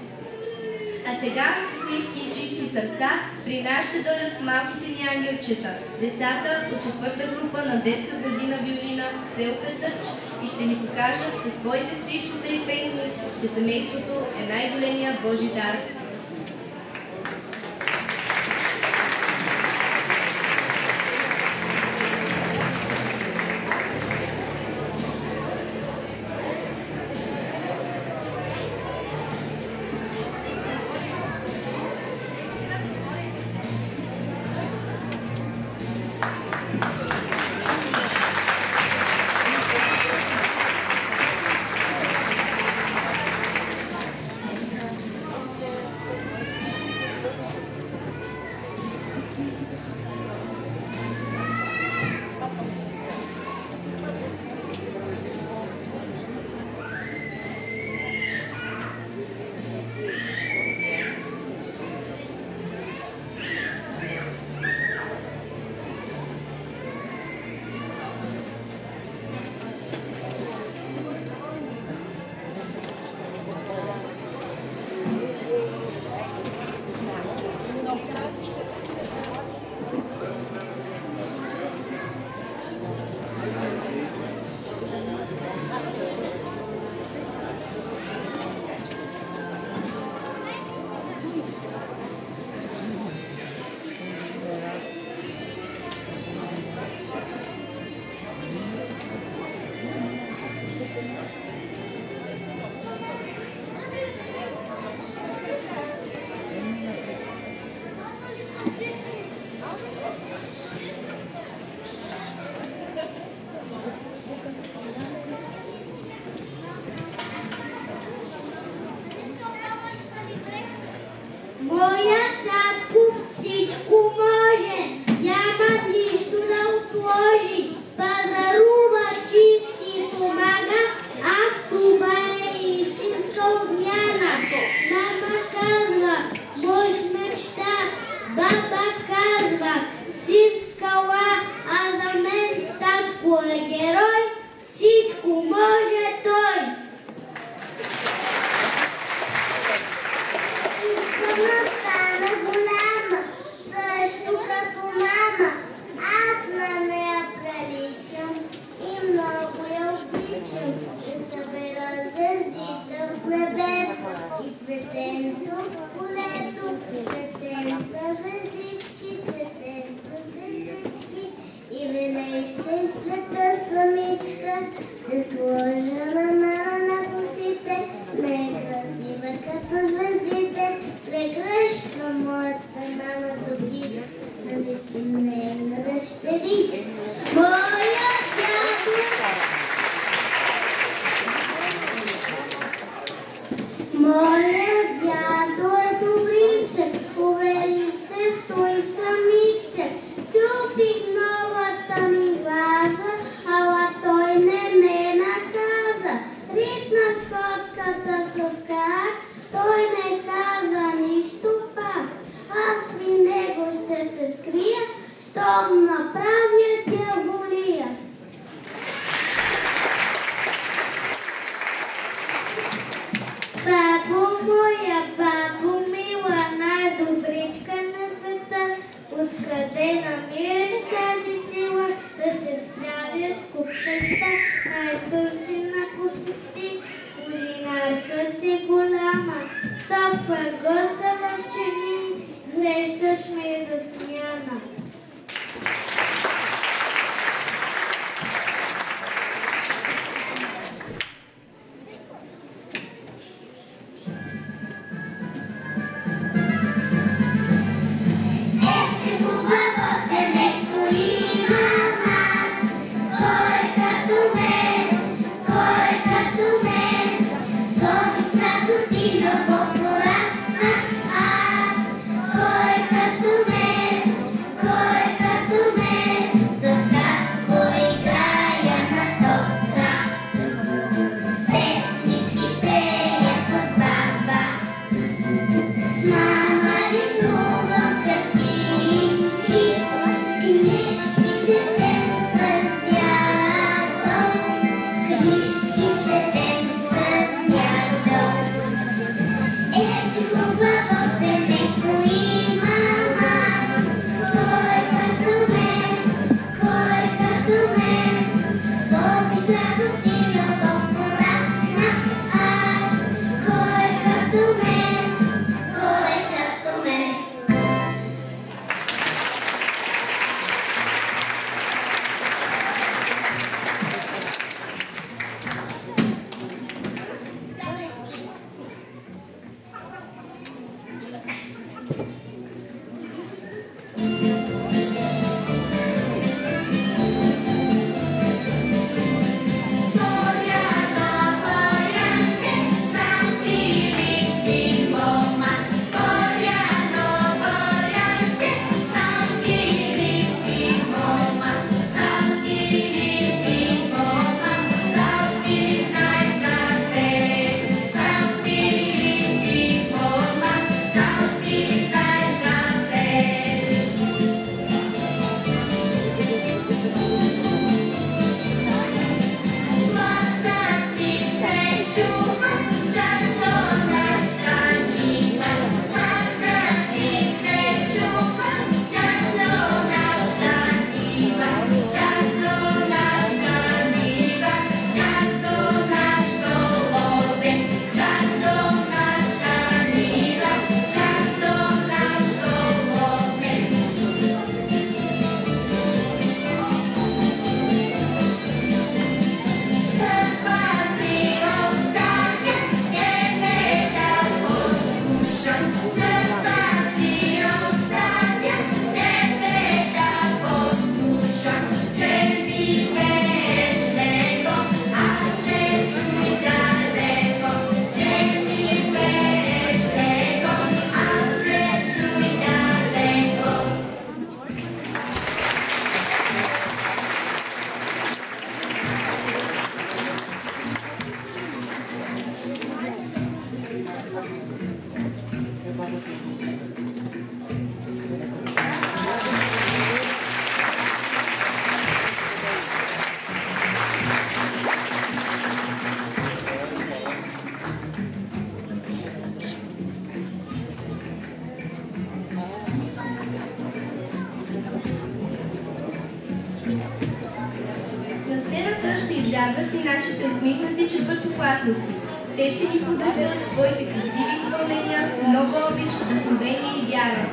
А сега с усмивки и чисти сърца при нас ще дойдат малките ни ангелчета, децата от 4-та група на детска градина Виолина в село Петърч и ще ни покажат със своите стихчета и песни, че семейството е най-големия Божи дар. Моя татко всичко може, няма нищо да отложи. Пазарува, чисти, помага, това е истинска отмяна. Мама казва, мъж мечта, баба казва, син скала, а за мен татко е герой, всичко може той. Стана голяма, също като мама. Аз на нея приличам и много я обичам. Да събера звездите в небето и цветенца от полето. Цветенца, звездички, цветенца, звездички. И винаги ще изплета самичка, се сложа на мама на косите. Не е красива като звездите. Прегръща моята мама добричка, нали си нейна дъщеричка. Моя дядо, моя дядо е добричък, уверих се в той самичък. Чупих новата ми ваза, ала той не ме наказа. Ритнах котката с крак, той не каза нищо пак. Аз при него ще се скрия, щом направя дяволия. Бабо моя, бабо мила, най-добричка на света, откъде намираш тази сила да се справяш с купеща, най-стърси на косоти, кулинарка си голяма, стопа госта в чини, срещаш ме за смяна. Семейство има нас, кой като мен, излязат и нашите усмихнати четвъртокласници. Те ще ни поднесат своите красиви изпълнения с много обич, вдъхновение и вяра.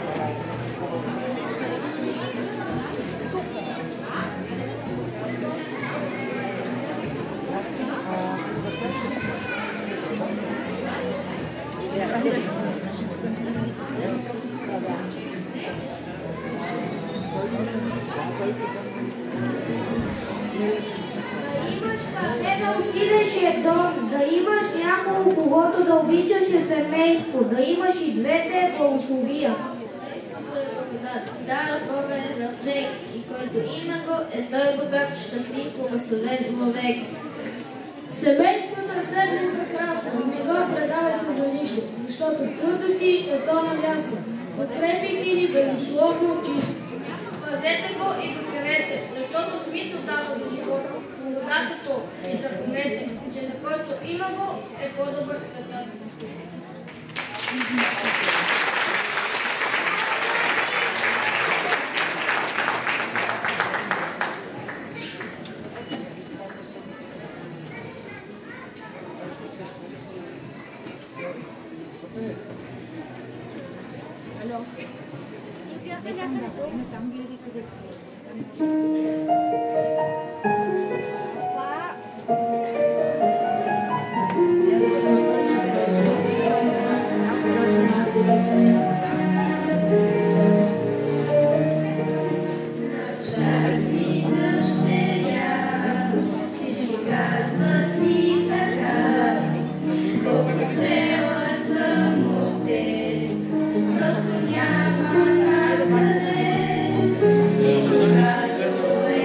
Да имаш някого, когото да обичаш е семейство, да имаш и двете благословия. Семейството е благодат. Дарът Бога е за всеки, и който има го, е той богат, щастлив, благословен вовек. Семейството е ценно и прекрасно, не го предавайте за нищо, защото в трудности е то на място, подкрепяйки ни безусловно чисто. Пазете го и го ценете, защото смисъл дава за живота. Благодатото и запознете, че за който има го е по-добър света. Просто няма накъде, ти когато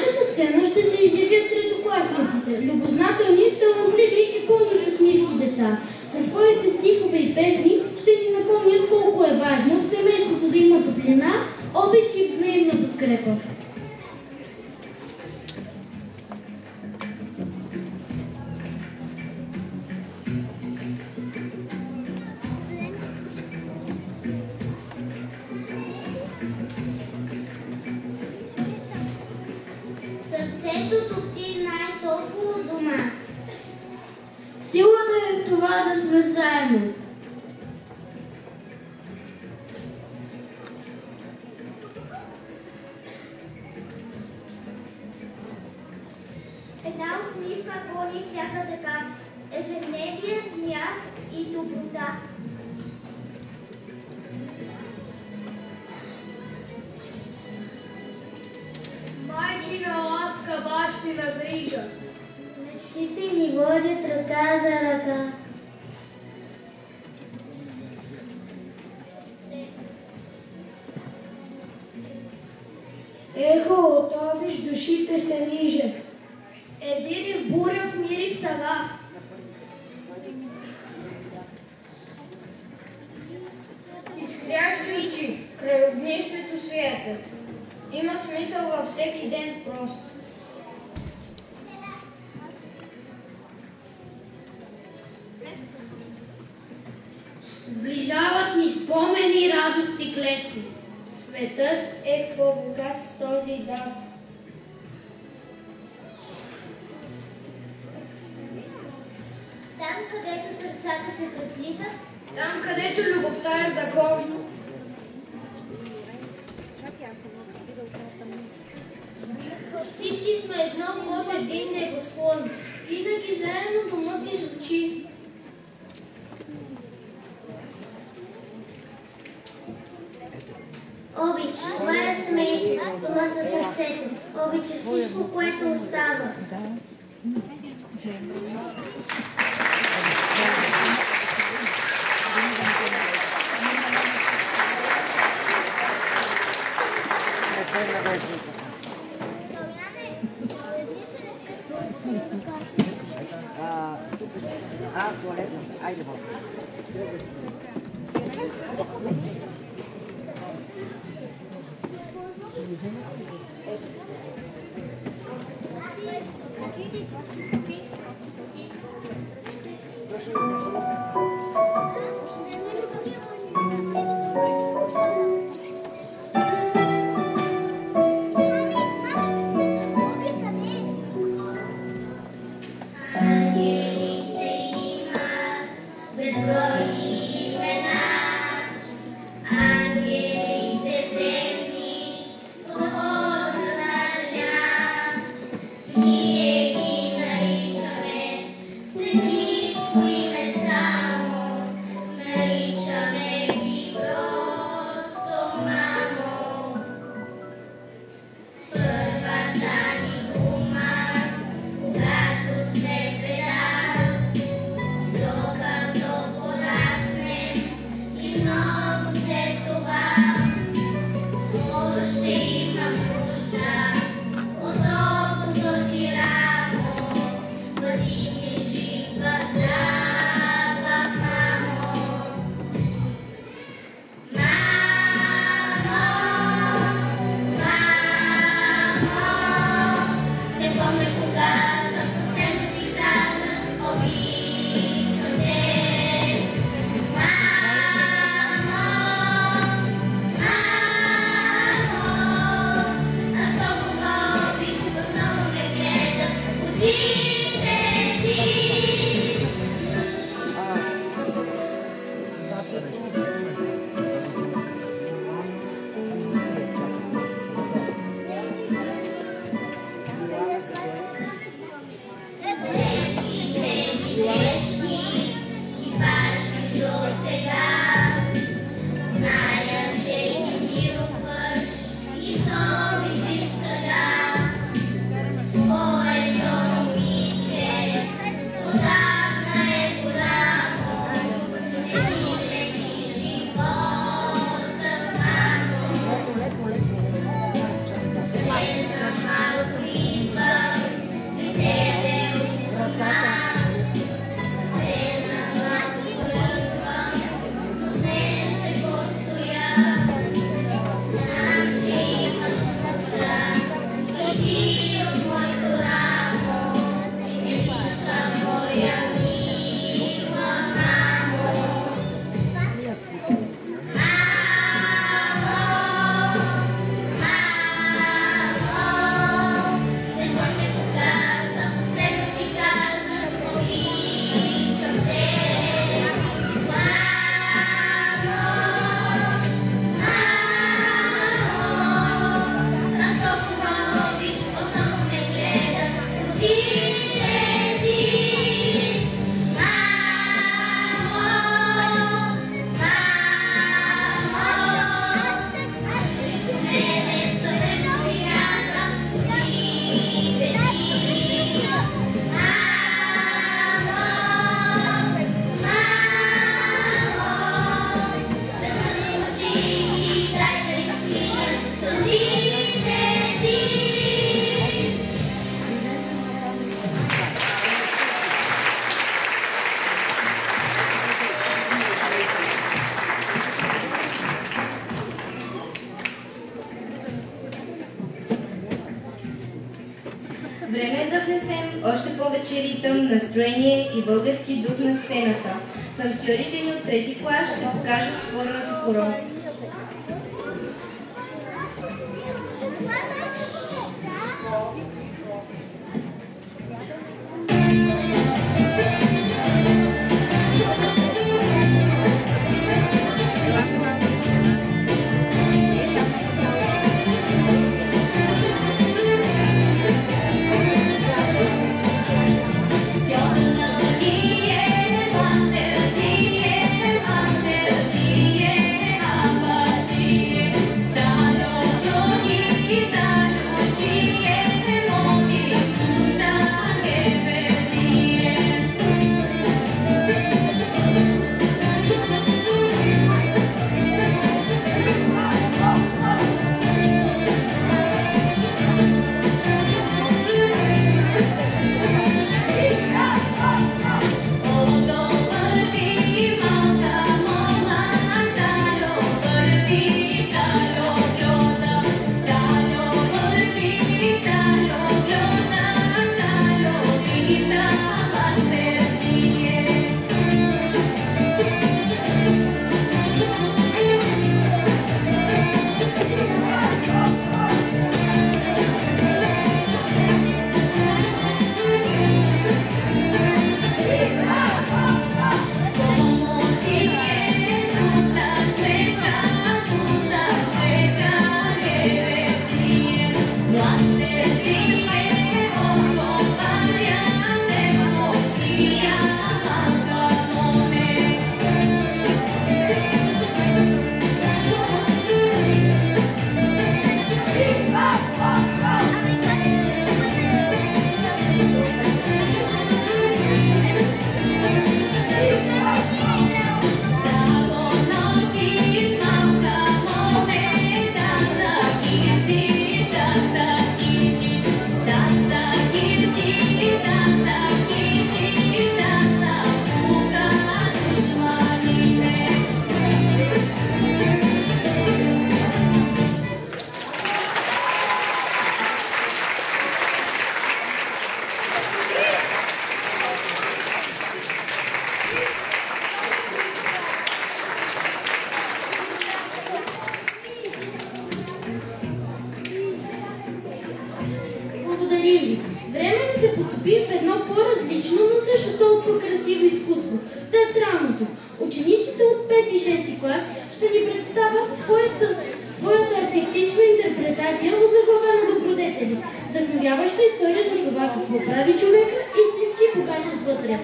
нашата сцена ще се изявят третокласниците, любознателни, талантливи и пълни с усмивки деца. Със своите стихове и песни ще ни напомнят колко е важно в семейството да има топлина, обич и взаимна подкрепа. Сърцето топти най-топло дома. Силата е в това да сме заедно. Една усмивка гони всяка така, ежедневие, смях и доброта. Майчина ласка, бащина грижа. Мечтите ни водят ръка за ръка. Ехо от обич душите се нижат. Един в буря, в мир и в тъга. Изхрящи очи, край огнището света. Има смисъл във всеки ден просто. Сближават ни спомени, радости, клетки. Светът е по-богат с този дар. Там, където сърцата се преплитат, Там, където любовта е закон. Всички сме едно под един небосклон. Винаги заедно домът ни звучи. обич, това е семейство, домът на сърцето. Обич е всичко, което остава. Туалетна. Айде, Бобче. Ние ги наричаме светличко и места. Време е да внесем още повече ритъм, настроение и български дух на сцената. Танцорите ни от трети клас ще покажат своето хоро. Учениците от 5 и 6 клас ще ни представят своята артистична интерпретация озаглавена добродетели, вдъхновяваща история за това какво прави човека истински богат отвътре.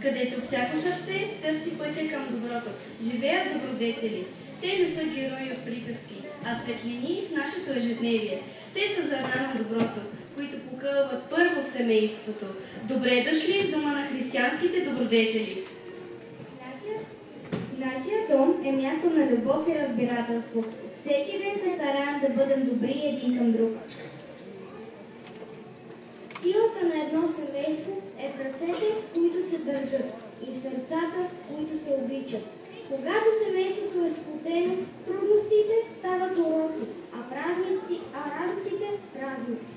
Където всяко сърце търси пътя към доброто. Живеят добродетели. Те не са герои от приказки, а светлини в нашето ежедневие. Те са зърна на доброто, които покълват първо в семейството. Добре дошли в дома на християнските добродетели. Нашия дом е място на любов и разбирателство. Всеки ден се стараем да бъдем добри един към друг. Силата на едно семейство е в ръцете, които се държат, и в сърцата, които се обичат. Когато семейството е сплотено, трудностите стават уроци, а радостите – празници.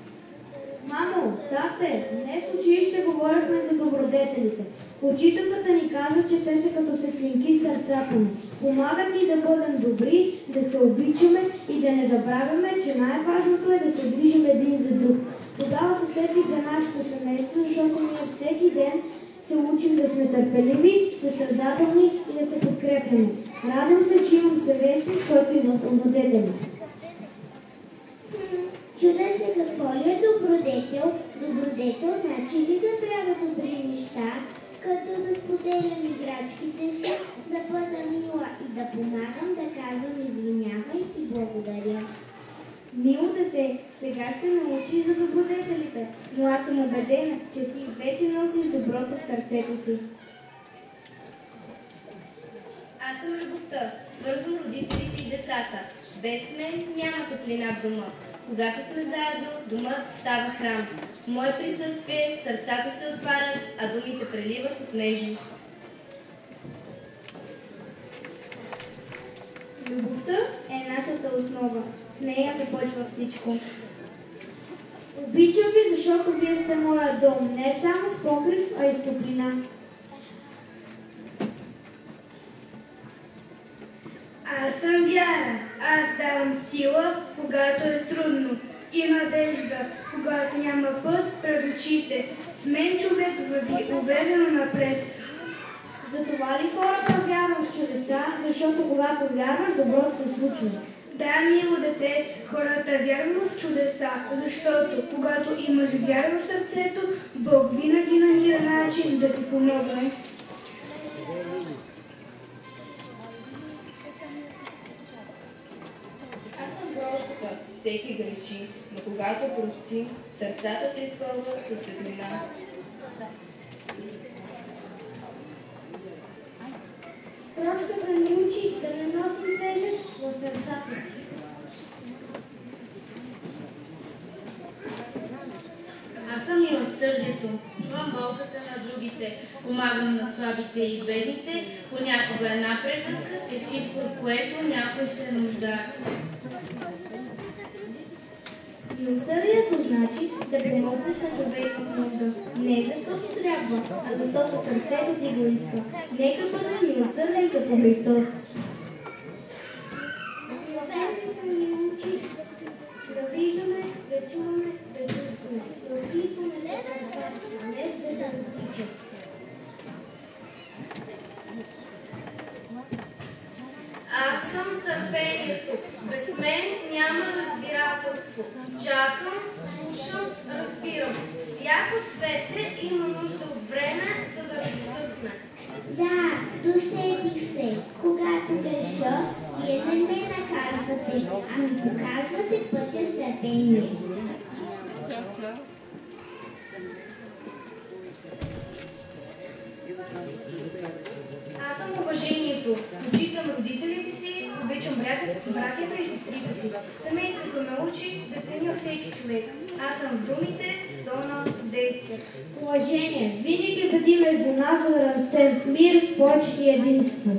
Мамо, тате, днес в училище говорихме за добродетелите. Учителката ни каза, че те са като светлинки в сърцата ни. Помагат ни да бъдем добри, да се обичаме и да не забравяме, че най-важното е да се грижим един за друг. Тогава се сетих за нашето семейство, защото ние всеки ден се учим да сме търпеливи, състрадателни и да се подкрепяме. Радвам се, че имам семейство, в което има добродетели. Чудя се какво ли е добродетел? Добродетел Ето, значи ли да правя добри неща, като да споделям играчките си, да бъда мила и да помагам, да казвам извинявай и благодаря. Мило дете, сега ще научиш за добродетелите, но аз съм убедена, че ти вече носиш доброто в сърцето си. Аз съм любовта, свързвам родителите и децата. Без мен няма топлина в дома. Когато сме заедно, домът става храм. В мое присъствие сърцата се отварят, а думите преливат от нежност. Любовта е нашата основа. С нея започва всичко. Обичам ви, защото вие сте моя дом, не само с покрив, а и с топлина. Аз съм вяра. Аз давам сила, когато е трудно, и надежда, когато няма път пред очите. С мен човек върви уверено напред. Затова ли хората вярват в чудеса? Защото когато вярваш, доброто се случва. Да, мило дете, хората вярват в чудеса, защото когато имаш вяра в сърцето, Бог винаги намира начин да ти помогне. Аз съм прошката, всеки греши, но когато простим, сърцата се изпълват със светлина. Прошката ни учи да не носим тежест в сърцата си. Аз съм милосърдието, чувам болката на другите, помагам на слабите и бедните, понякога една прегъдка е всичко, от което някой се нуждае. Милосърдието значи да помогнеш на човек в нужда. Не защото трябва, а защото сърцето ти го иска. Нека бъде милосърден като Христос. Милосърдието ни учи да виждаме, да чуваме, да чувстваме, да откликваме със сърцата, а не с безразличие. Аз съм търпението. Без мен няма разбирателство. Чакам, слушам, разбирам. Всяко цвете има нужда от време, за да разсъхне. Да, досетих се. Когато греша, вие не ме наказвате, а ми показвате пътя с търпение. Аз съм уважението. Почитам родителите си, обичам братята и сестрите си. Семейството ме учи да ценя всеки човек. Аз съм в думите, в тона, в действията. Уважение винаги бъди между нас, за да растем в мир, почет и единство.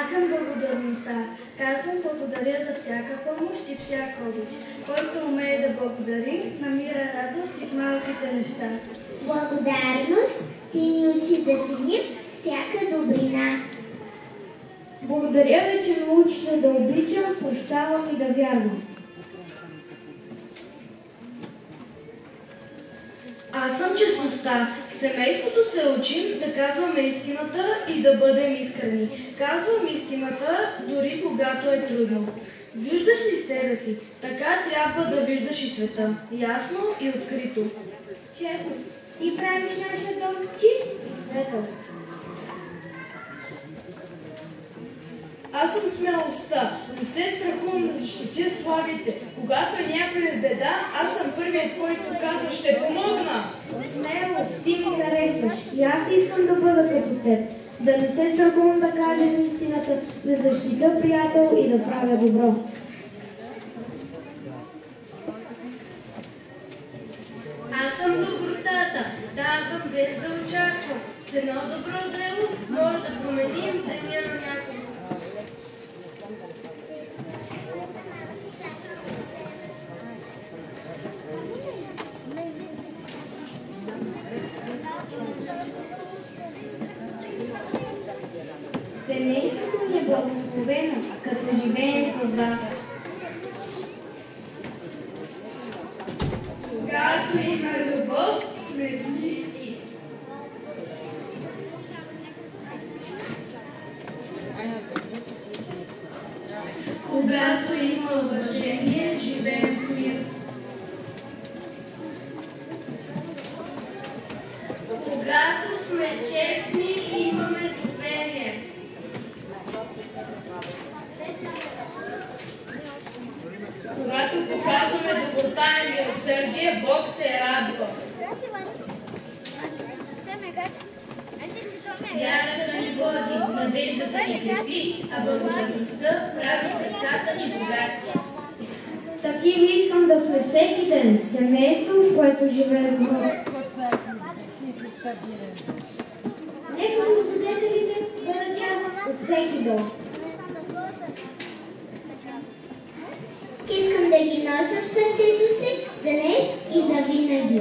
Аз съм благодарността. Казвам благодаря за всяка помощ и всяка обич. Който умее да благодари, намира радост и в малките неща. Благодарност ти ни учи да ценим всяка добрина. Благодаря ви, че ме учите да обичам, прощавам и да вярвам. Аз съм честността. В семейството се учим да казваме истината и да бъдем искрени. Казвам истината, дори когато е трудно. Виждаш ли себе си? Така трябва да виждаш и света. Ясно и открито. Честност, ти правиш нашия дом чист и светъл. Аз съм смелостта. Не се страхувам да защитя слабите. Когато е някой в беда, аз съм първият, който казва, ще помогна. Смелост, ти ми харесваш. И аз искам да бъда като теб. Да не се страхувам да кажа истината, да защитя приятел и да правя добро. Аз съм добротата, давам без да очаквам. С едно добро дело може да променим деня на някого. Семейството ни е благословено, като живеем с вас. Когато Когато има любов сред близки. Когато има уважение, живеем в мир. Когато сме честни и имаме доверие. Когато показваме доброта и милосърдие, Бог се радва. Вярата ни води, надеждата ни крепи, а благодарността прави сърцата ни богати. Такива искам да сме всеки ден, семейство, в което живее добро. Нека добродетелите бъдат част от всеки дом. Искам да ги нося в сърцето си днес и завинаги.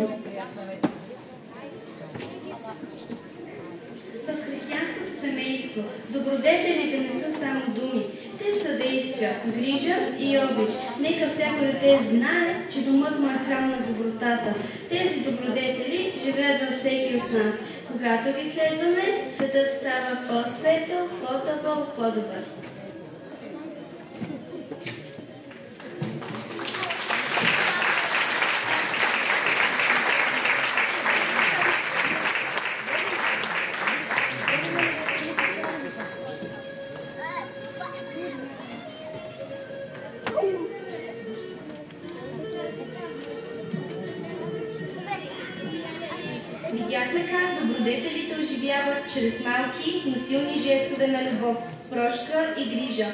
В християнското семейство добродетелите не са само думи, те са действия, грижа и обич. Нека всяко дете знае, че домът му е храм на добротата. Тези добродетели живеят във всеки от нас. Когато ги следваме, светът става по-светъл, по-топъл, по-добър. Видяхме как добродетелите оживяват чрез малки, но силни жестове на любов, прошка и грижа.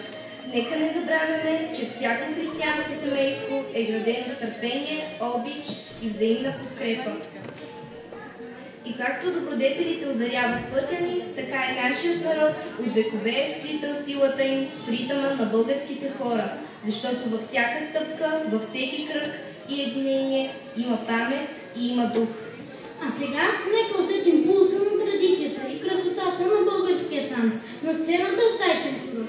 Нека не забравяме, че всяко християнско семейство е градено с търпение, обич и взаимна подкрепа. И както добродетелите озаряват пътя ни, така и нашият народ от векове е вплитал силата им в ритъма на българските хора, защото във всяка стъпка, във всеки кръг и единение има памет и има дух. А сега нека усетим пулса на традицията и красотата на българския танц на сцената от Тайчен Куру.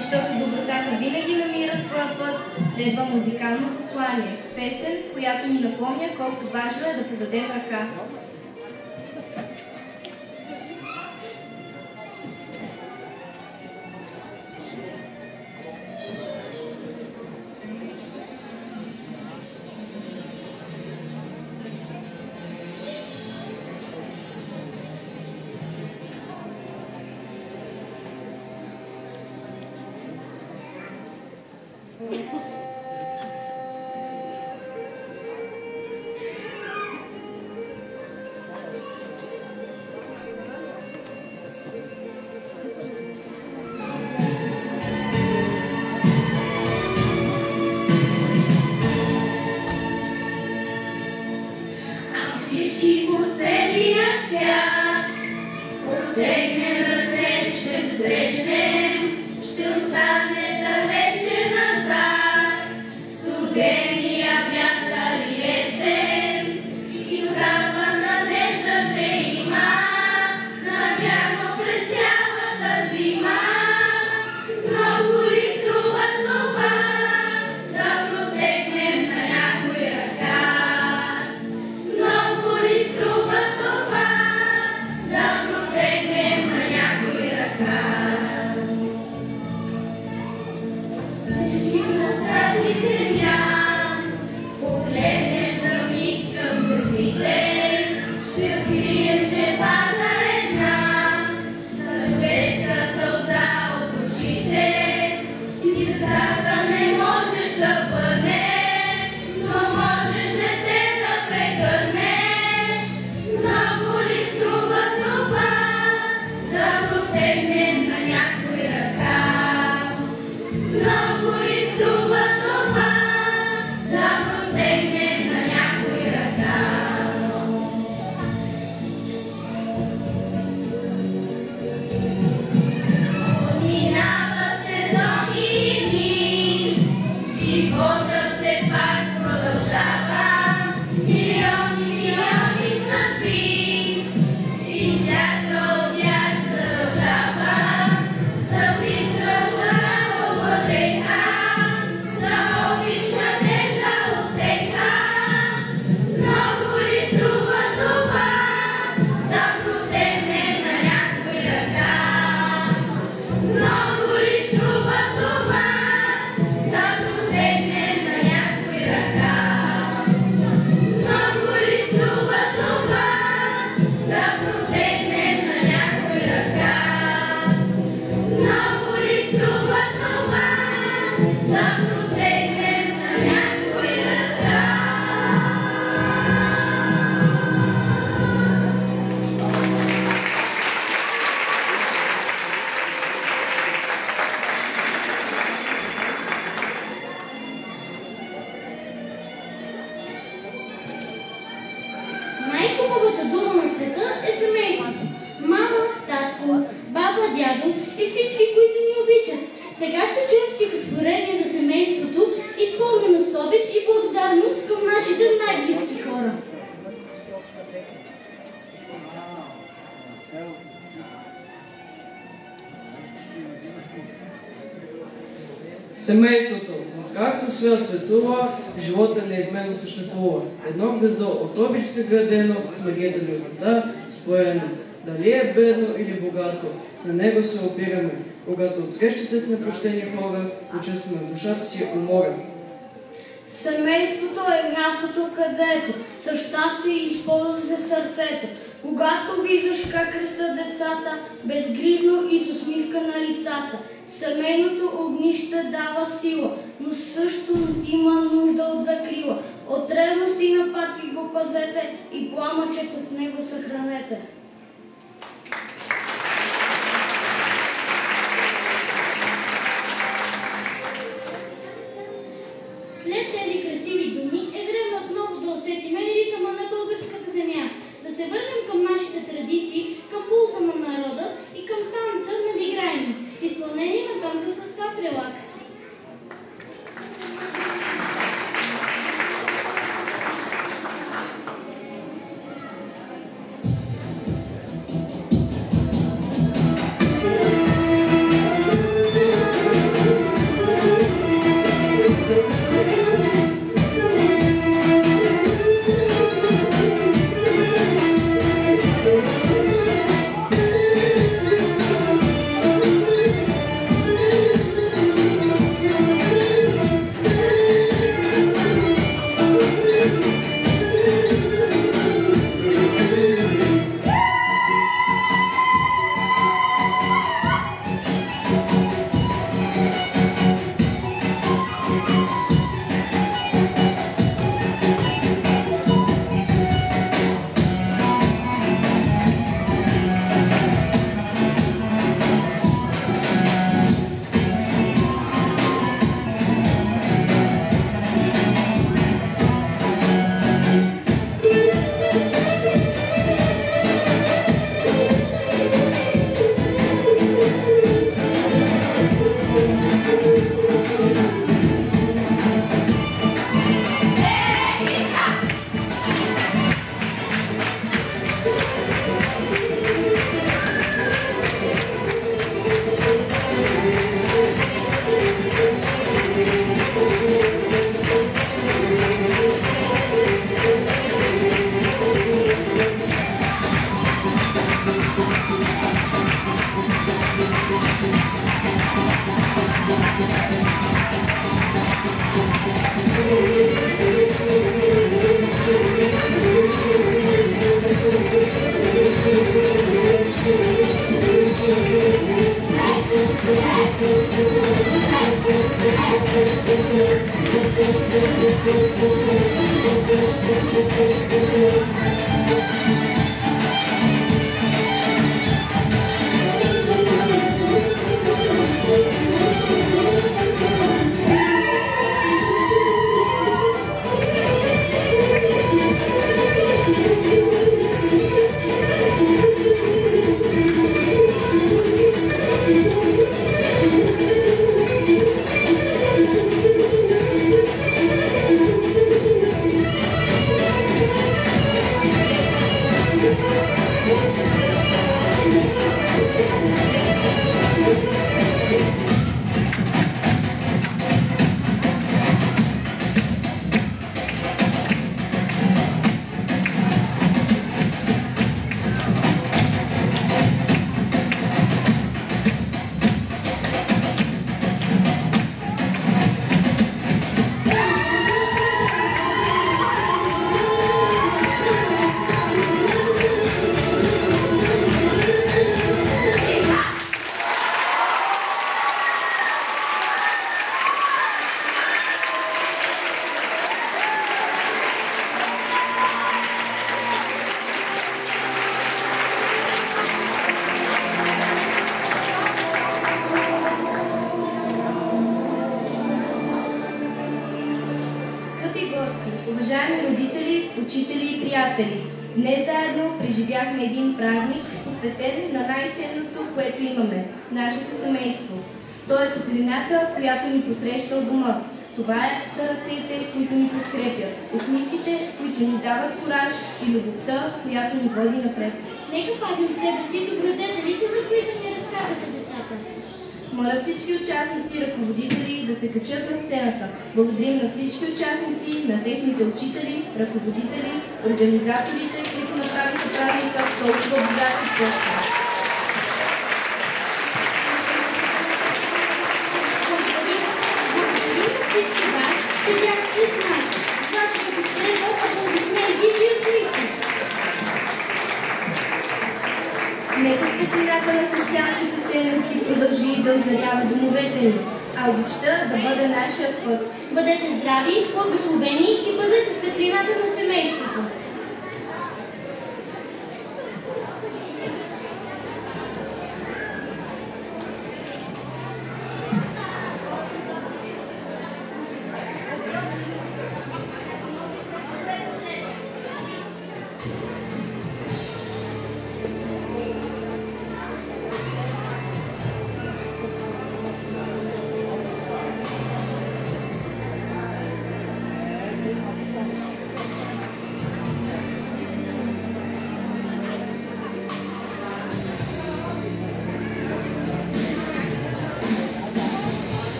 Защото добротата винаги намира своя път, следва музикално послание. Песен, която ни напомня колко важно е да подадем ръка. Всички по целия свят протегнем ръце, ще се срещнем, ще остане далече назад студения вятър и есен, и тогава надежда ще има навярно през цялата зима. Много ли струва това да протегнем на някой ръка? Много ли струва това да протегнем на някой ръка? Слънчев на тази земя, погледне за миг към звездите, ще открием, че пада една човешка сълза от очите. И звездата не можеш да върнеш, но можеш дете да прегърнеш. Много ли струва това да протегнем на някой ръка? Много ли струва това да протегнем на някой ръка? Минават сезони и дни, живота все пак продължава. Милиони, милиони съдби и всяка от тях задължава. За бистра ударна обладеха, за обич надежда отека. Много ли струва това да протегнем на някой ръка? Много ли струва това да протегнем на някой ръка? Много ли струва това да протегнем на някой ръка? Много ли струва това да протегнем на някой ръка? Най-хубавата дума на света е семейството. Мама, татко, баба, дядо и всички, които ни обичат. Сега ще чуем стихотворение за семейството, изпълнено с обич и благодарност към нашите най-близки хора. Семейството. Откакто свят светува, живота неизменно съществува. Едно гнездо от обич съградено, с магията любовта споено. Дали е бедно или богато, на него се опираме. Когато от срещите с непрощени хора, почувстваме душата си умора. Семейството е мястото, където с щастие използва се сърцето. Когато виждаш как растат децата, безгрижно и с усмивка на лицата. Семейното огнище дава сила, но също има нужда от закрила. От ревност и нападки го пазете и пламъчето в него съхранете. След тези красиви думи е време отново да усетим ритъма на българската земя, да се върнем към нашите традиции, към пулса на народа и към танца надиграем, в изпълнение на танцов състав Релакс. Уважаеми родители, учители и приятели, днес заедно преживяхме един празник, посветен на най-ценното, което имаме – нашето семейство. То е топлината, която ни посреща от дома. Това са ръцете, които ни подкрепят, усмивките, които ни дават кураж и любовта, която ни води напред. Нека пазим себе си и добродетелите, за които ни разказаха децата. Моля всички участници и ръководители да се качат на сцената. Благодарим на всички участници, на техните учители, ръководители, организаторите, които направиха празника толкова богат и простор. Благодарим на всички вас, че бяхте с нас. С вашата подкрепа, аплодисменти и усмивки. Нека светлината на християнските ценности продължи да озарява домовете ни, а обичта да бъде нашият път. Бъдете здрави, благословени и пазете светлината на семейството.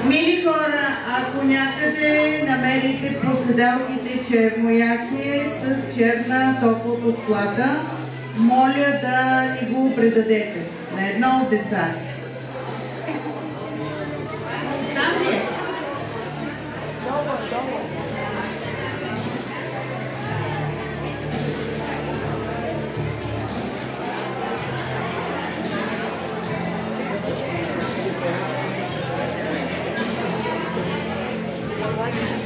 Мили хора, ако някъде намерите по седалките чернояки с черна топла подплата, моля да ни го предадете на едно от децата. Там ли е? Like